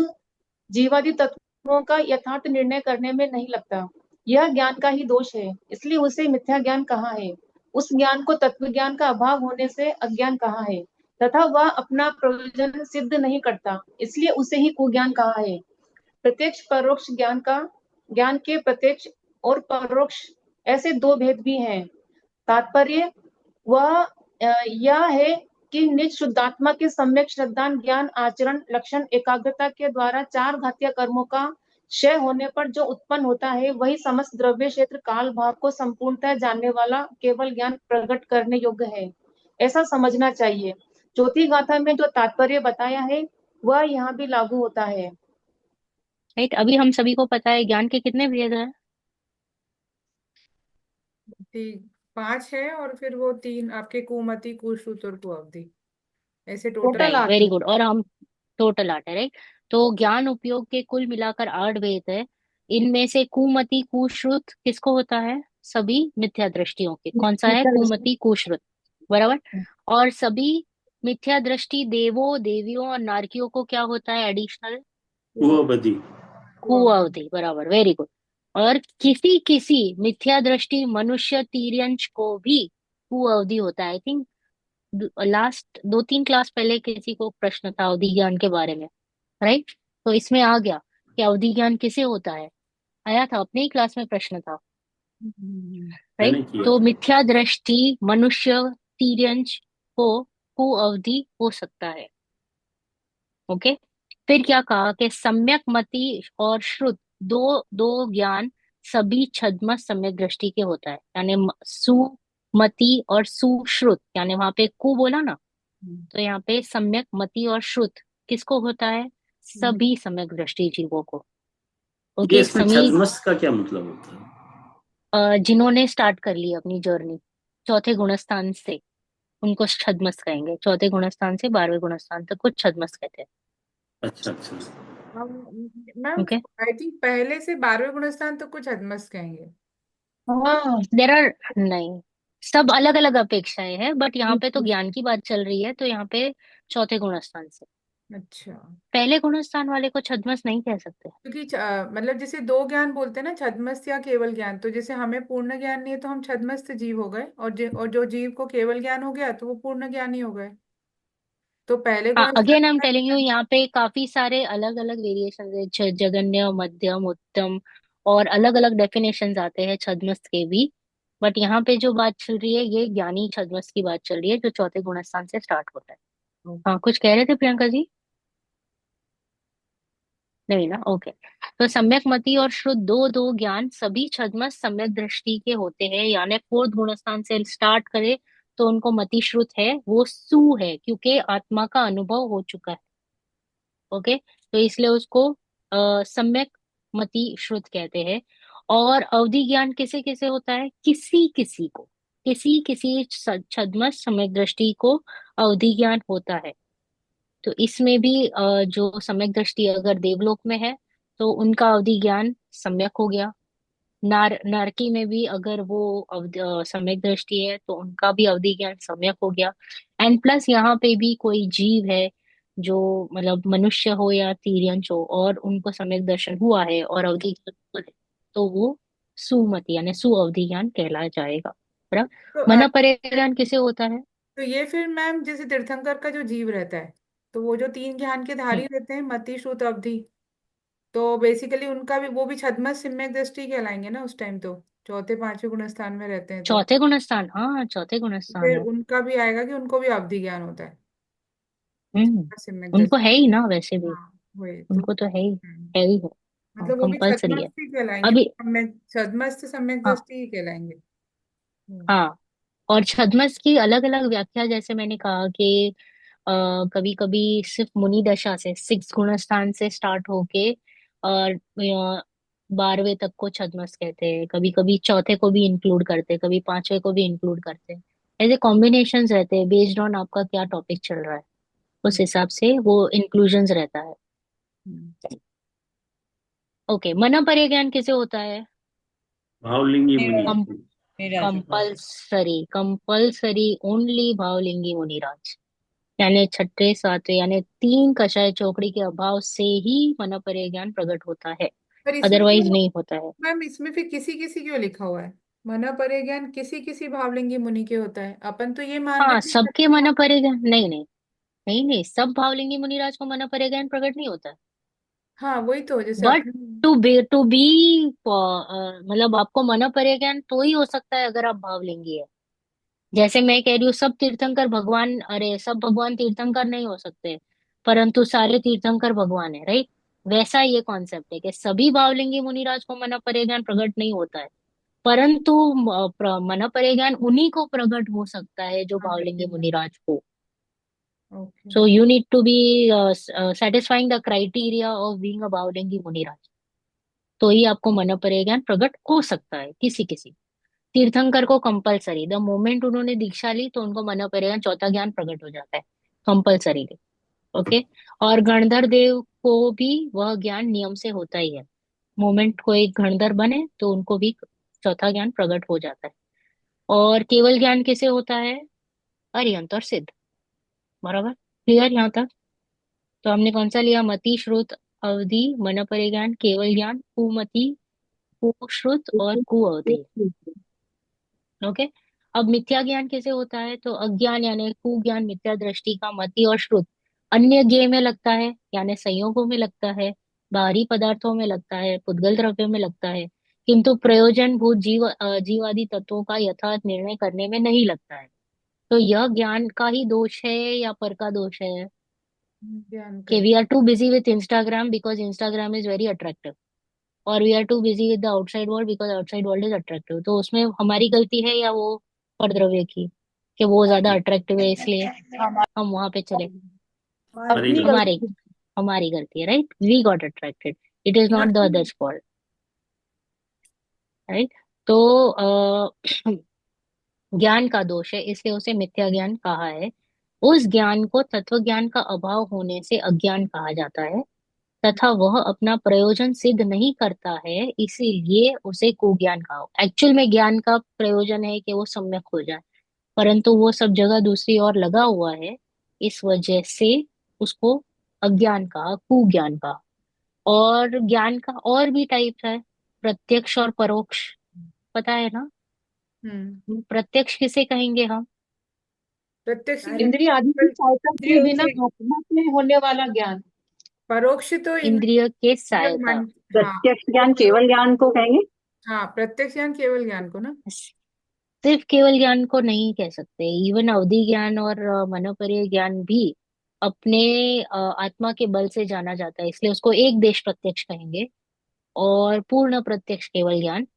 जीवादि तत्वों का यथार्थ निर्णय करने में नहीं लगता। यह ज्ञान का ही दोष है, इसलिए उसे मिथ्या ज्ञान कहा है। उस ज्ञान को तत्व ज्ञान का अभाव होने से अज्ञान कहा है तथा वह अपना प्रयोजन सिद्ध नहीं करता, इसलिए उसे ही कुज्ञान कहा है। प्रत्यक्ष परोक्ष ज्ञान के प्रत्यक्ष और परोक्ष ऐसे दो भेद भी हैं। तात्पर्य वह यह है कि निज शुद्धात्मा के सम्यक श्रद्धान ज्ञान आचरण लक्षण एकाग्रता के द्वारा 4 घातीय कर्मों का क्षय होने पर जो उत्पन्न होता है, वही समस्त द्रव्य क्षेत्र काल भाव को संपूर्णतः जानने वाला केवल ज्ञान प्रकट करने योग्य है, ऐसा समझना चाहिए। चौथी गाथा में जो तात्पर्य बताया है वह यहाँ भी लागू होता है। राइट, अभी हम सभी को पता है ज्ञान के कितने भेद हैं? 5 है, और फिर वो 3 आपके कुमति कुश्रुत और कुअवधि, ऐसे टोटल टोटल राइट, 8 वेरी है। गुड। और हम टोटल 8 है, राइट। तो ज्ञान उपयोग के कुल मिलाकर 8 भेद है। इनमें से कुमति कुश्रुत किसको होता है? सभी मिथ्या दृष्टियों के। कौन सा है? मिथ्या दृष्टि। कुमति कुश्रुत, बराबर। और सभी मिथ्या दृष्टि देवों देवियों और नारकियों को क्या होता है एडिशनल? वो बदी। कुअवधि, बराबर, वेरी गुड। और किसी किसी मिथ्या दृष्टि मनुष्य तिर्यंच को भी कुअवधि होता है। आई थिंक लास्ट 2-3 क्लास पहले किसी को प्रश्न था अवधि ज्ञान के बारे में, राइट? तो इसमें आ गया कि अवधि ज्ञान किसे होता है। आया था, अपने ही क्लास में प्रश्न था, राइट? मैंने किया तो था। मिथ्या दृष्टि मनुष्य तिर्यंच को कुअवधि हो सकता है। ओके, फिर क्या कहा कि सम्यक मति और श्रुत दो दो ज्ञान सभी छद्म सम्यक दृष्टि के होता है। यानी सुमति और सुश्रुत, यानी वहां पे कु बोला ना, तो यहाँ पे सम्यक मति और श्रुत किसको होता है? सभी सम्यक दृष्टि जीवों को। ये ओके, इसमें समी छद्मस्त का क्या मतलब होता है? जिन्होंने स्टार्ट कर ली अपनी जर्नी चौथे गुणस्थान से, उनको छद्मस्त कहेंगे। चौथे गुणस्थान से 12वें गुणस्थान तक को छद्मस्त कहते अच्छा अच्छा। मैम, हैं। ओके, आई थिंक पहले से 12वें गुणस्थान तो कुछ अदमस्त कहेंगे। हाँ। देर आर, नहीं, सब अलग अलग अपेक्षाएं हैं, बट यहाँ पे तो ज्ञान की बात चल रही है, तो यहाँ पे चौथे गुणस्थान से। अच्छा, पहले गुणस्थान वाले को छद्मस नहीं कह सकते। क्योंकि मतलब जैसे दो ज्ञान बोलते हैं ना, छद्मस्त या केवल ज्ञान, तो जैसे हमें पूर्ण ज्ञान नहीं है तो हम छद्मस्त जीव हो गए, और जो जीव को केवल ज्ञान हो गया तो वो पूर्ण ज्ञानी हो गए। तो पहले हाँ, अगेन आई एम गुणस्थान टेलिंग यू, यहाँ पे काफी सारे अलग अलग वेरिएशन है, जगन्य, मध्यम, उत्तम, और अलग अलग डेफिनेशंस आते हैं छद्मस्त के भी। बट यहाँ पे जो बात चल रही है ये ज्ञानी छद्मस्त की बात चल रही है, जो चौथे गुणस्थान से स्टार्ट होता है। हाँ, कुछ कह रहे थे प्रियंका जी? नहीं ना, ओके। तो सम्यक मति और शुद्ध दो दो ज्ञान सभी छद्मस सम्यक दृष्टि के होते हैं, यानी फोर्थ गुणस्थान से स्टार्ट करे तो उनको मति श्रुत है, वो सु है, क्योंकि आत्मा का अनुभव हो चुका है। ओके, तो इसलिए उसको सम्यक मति श्रुत कहते हैं। और अवधि ज्ञान किसे किसे होता है? किसी किसी को, किसी किसी छद्मस सम्यक दृष्टि को अवधि ज्ञान होता है। तो इसमें भी जो सम्यक दृष्टि अगर देवलोक में है तो उनका अवधि ज्ञान सम्यक हो गया। नारकी में भी अगर वो सम्यक दृष्टि है तो उनका भी अवधि ज्ञान सम्यक हो गया। एंड प्लस यहाँ पे भी कोई जीव है जो मतलब मनुष्य हो या तिर्यंच हो और उनको सम्यक दर्शन हुआ है और अवधि ज्ञान हुआ है, तो वो सुमति यानी सु अवधि ज्ञान कहला जाएगा। बराबर। तो मन परे ज्ञान किसे होता है? तो ये फिर मैम जैसे तीर्थंकर का जो जीव रहता है, तो वो जो तीन ज्ञान के धारी हम्म, रहते हैं, मति श्रुत अवधि, तो बेसिकली उनका भी वो भी छद्मस सम्यक दृष्टि कहलाएंगे ना उस टाइम, तो चौथे पांचवें गुण स्थान में रहते हैं तो चौथे गुणस्थान, हाँ चौथे गुणस्थान फिर है। उनका भी आएगा कि उनको भी अवधि ज्ञान होता है, हम्म, सम्यक उनको दृष्टि। है ही ना वैसे भी, हाँ वही तो। उनको तो हम्म, है ही है। हाँ, मतलब वो भी कंपलसरी है। छद्मस्त ही कहलाएंगे, अभी, सम्यक छद्मस्त सम्यक हाँ दृष्टि ही कहलाएंगे। हाँ, और छद्मस की अलग अलग व्याख्या, जैसे मैंने कहा कि कभी कभी सिर्फ मुनि दशा से सिक्स गुण स्थान से स्टार्ट होके और 12वें तक को छद्मस कहते हैं, कभी कभी चौथे को भी इंक्लूड करते हैं, कभी पांचवे को भी इंक्लूड करते हैं। ऐसे कॉम्बिनेशंस रहते हैं बेस्ड ऑन आपका क्या टॉपिक चल रहा है, उस हम्म, हिसाब से वो इंक्लूजन्स रहता है। हम्म। ओके, मन परे ज्ञान किसे होता है? भावलिंगी मुनि। नीरज, नीरज ऊपर। कंपल्सरी, कंपल्सरी ओनली भावलिंगी मुनिराज, यानी छठे सातवें यानी तीन कषाय चौकड़ी के अभाव से ही मन परे ज्ञान प्रकट होता है, पर इसमें अदरवाइज तो नहीं होता है। मैम इसमें फिर किसी किसी क्यों लिखा हुआ है? मना परे ज्ञान किसी किसी भावलिंगी मुनि के होता है, अपन तो ये मान रहे हाँ, हैं कि सबके सभी मन परे ज्ञान नहीं, नहीं, नहीं, नहीं, सब भावलिंगी मुनिराज को मन परे ज्ञान प्रकट नहीं होता है। हाँ वही तो जैसे बट अपन। टू बी मतलब आपको मन परे ज्ञान तो ही हो सकता है अगर आप भावलिंगी है। जैसे मैं कह रही हूँ सब तीर्थंकर भगवान, अरे सब भगवान तीर्थंकर नहीं हो सकते, परंतु सारे तीर्थंकर भगवान है, राइट? वैसा ये कॉन्सेप्ट है कि सभी भावलिंगी मुनिराज को मना परिज्ञान प्रकट नहीं होता है, परंतु मना परिज्ञान उन्हीं को प्रकट हो सकता है जो भावलिंगी मुनिराज को। Okay. So you need to be satisfying the criteria of being a भावलिंगी मुनिराज, तो ही आपको मन परिज्ञान प्रकट हो सकता है। किसी किसी तीर्थंकर को कंपलसरी, द मोमेंट उन्होंने दीक्षा ली तो उनको मन परिज्ञान चौथा ज्ञान प्रकट हो जाता है कंपलसरी। ओके, और गणधर देव को भी वह ज्ञान नियम से होता ही है। मोमेंट को एक गणधर बने तो उनको भी चौथा ज्ञान प्रकट हो जाता है। और केवल ज्ञान किसे होता है? अरिहंत और सिद्ध। बराबर, क्लियर यहाँ तक? तो हमने कौन सा लिया? मति श्रुत अवधि मन परिज्ञान केवल ज्ञान कुमति कुश्रुत और कुअवधि। ओके, अब मिथ्या ज्ञान कैसे होता है? तो अज्ञान यानी कुज्ञान मिथ्या दृष्टि का मति और श्रुत अन्य ज्ञेय में लगता है, यानी संयोगों में लगता है, बाहरी पदार्थों में लगता है, पुद्गल द्रव्य में लगता है, किंतु प्रयोजन भूत जीवादि तत्वों का यथार्थ निर्णय करने में नहीं लगता है। तो यह ज्ञान का ही दोष है या पर का दोष है? ज्ञान कि कर। We are too busy with Instagram because Instagram is very attractive, और we are too busy with the outside world because outside world is attractive, तो उसमें हमारी गलती है या वो परद्रव्य की, कि वो ज्यादा अट्रैक्टिव है इसलिए हम वहां पे चले? हमारी अपनी गलती। हमारे गलती। हमारी गलती है, right? We got attracted, it is not the others fault, right? तो ज्ञान का दोष है इसलिए उसे मिथ्या ज्ञान कहा है। उस ज्ञान को तत्व ज्ञान का अभाव होने से अज्ञान कहा जाता है, तथा वह अपना प्रयोजन सिद्ध नहीं करता है, इसीलिए उसे कुज्ञान कहा। एक्चुअल में ज्ञान का प्रयोजन है कि वो सम्यक हो जाए, परंतु वो सब जगह दूसरी ओर लगा हुआ है, इस वजह से उसको अज्ञान कहा, कुज्ञान कहा। और ज्ञान का और भी टाइप है, प्रत्यक्ष और परोक्ष, पता है ना? हम्म। प्रत्यक्ष किसे कहेंगे हम? प्रत्यक्ष ज्ञान इंद्रिय आदि की सहायता के इंद्रियों बिना के आत्मा से होने वाला ज्ञान। परोक्ष तो इंद्रिय के इंद्रिय सहायता। मन। हाँ, प्रत्यक्ष वो ज्ञान केवल ज्ञान को कहेंगे। हाँ, प्रत्यक्ष ज्ञान केवल ज्ञान को ना। सिर्फ केवल ज्ञान को नहीं कह सकते, इवन अवधि ज्ञान और मनोपर्य ज्ञान भी अपने आत्मा के बल से जाना जाता है, इसलिए उसको एक देश प्रत्यक्ष कहेंगे। और पूर्ण प्रत्यक्ष केवल ज्ञान।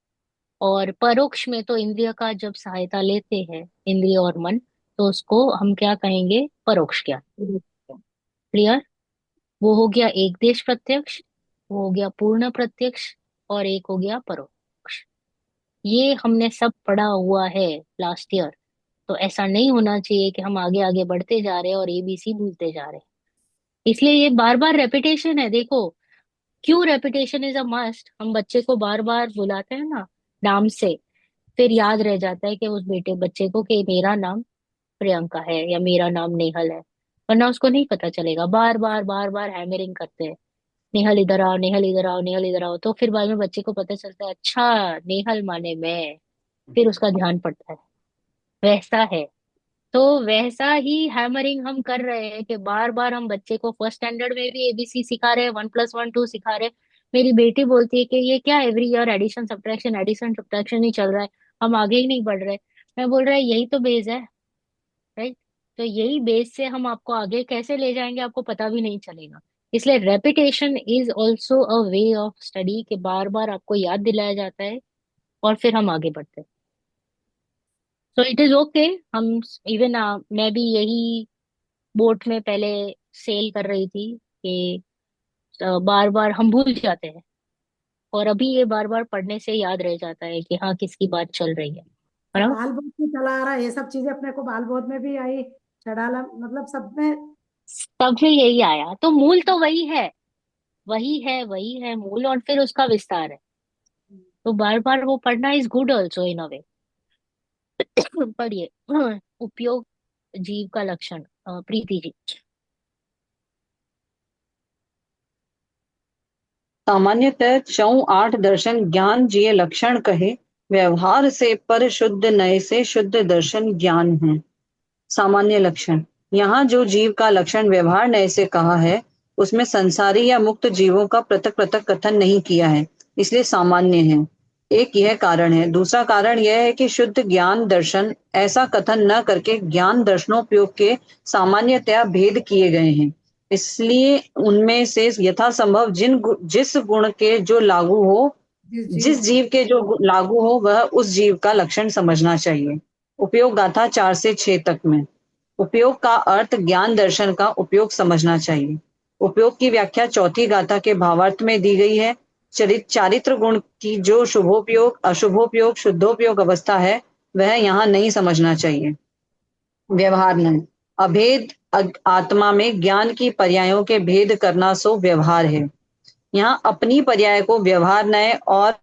और परोक्ष में तो इंद्रिय का जब सहायता लेते हैं इंद्रिय और मन, तो उसको हम क्या कहेंगे, परोक्ष ज्ञान। क्लियर? वो हो गया एक देश प्रत्यक्ष, वो हो गया पूर्ण प्रत्यक्ष, और एक हो गया परोक्ष। ये हमने सब पढ़ा हुआ है लास्ट ईयर। तो ऐसा नहीं होना चाहिए कि हम आगे आगे बढ़ते जा रहे हैं और एबीसी भूलते जा रहे हैं। इसलिए ये बार बार रेपिटेशन है। देखो क्यों रेपिटेशन इज अ मस्ट। हम बच्चे को बार बार बुलाते हैं ना नाम से, फिर याद रह जाता है कि उस बेटे बच्चे को कि मेरा नाम प्रियंका है या मेरा नाम नेहल है, वरना उसको नहीं पता चलेगा। बार बार बार बार हैमरिंग करते हैं, नेहल इधर आओ, नेहल इधर आओ, नेहल इधर आओ, तो फिर बाद में बच्चे को पता चलता है अच्छा नेहल माने मैं, फिर उसका ध्यान पड़ता है। वैसा है। तो वैसा ही हैमरिंग हम कर रहे हैं कि बार बार हम बच्चे को फर्स्ट स्टैंडर्ड में भी एबीसी सिखा रहे हैं, 1+1 2 सिखा रहे हैं। मेरी बेटी बोलती है कि ये क्या एवरी ईयर एडिशन सब्ट्रैक्शन ही चल रहा है, हम आगे ही नहीं बढ़ रहे। मैं बोल रहा है यही तो बेस है, राइट? तो यही बेस से हम आपको आगे कैसे ले जाएंगे आपको पता भी नहीं चलेगा। इसलिए repetition is also a way of study, के बार बार आपको याद दिलाया जाता है और फिर हम आगे बढ़ते हैं। So it is okay. हम इवन मैं भी यही बोट में पहले सेल कर रही थी कि बार बार हम भूल जाते हैं, और अभी ये बार बार पढ़ने से याद रह जाता है कि हाँ किसकी बात चल रही है तो ना। बाल बोध में चला आ रहा है, ये सब चीजें अपने को बाल बोध में भी आई, छड़ाला, मतलब सब में। तब में यही आया, तो मूल तो वही है, वही है मूल, और फिर उसका विस्तार है। तो बार बार वो पढ़ना इज गुड ऑल्सो इन अ वे। पढ़िए उपयोग जीव का लक्षण, प्रीति जी। सामान्यतः 4-8 दर्शन ज्ञान जिये लक्षण कहे, व्यवहार से पर शुद्ध नए से शुद्ध दर्शन ज्ञान है। सामान्य लक्षण, यहाँ जो जीव का लक्षण व्यवहार नए से कहा है उसमें संसारी या मुक्त जीवों का पृथक पृथक कथन नहीं किया है, इसलिए सामान्य है। एक यह कारण है। दूसरा कारण यह है कि शुद्ध ज्ञान दर्शन ऐसा कथन न करके ज्ञान दर्शनोपयोग के सामान्यतया भेद किए गए हैं, इसलिए उनमें से यथासंभव जिस गुण के जो लागू हो, जिस जीव के जो लागू हो, वह उस जीव का लक्षण समझना चाहिए। उपयोग गाथा 4 से 6 तक में उपयोग का अर्थ ज्ञान दर्शन का उपयोग समझना चाहिए। उपयोग की व्याख्या चौथी गाथा के भावार्थ में दी गई है। चारित्र गुण की जो शुभोपयोग, अशुभोपयोग, शुद्धोपयोग अवस्था है वह यहाँ नहीं समझना चाहिए। व्यवहार नय, अभेद आत्मा में ज्ञान की पर्यायों के भेद करना सो व्यवहार है। यहाँ अपनी पर्याय को व्यवहार नय और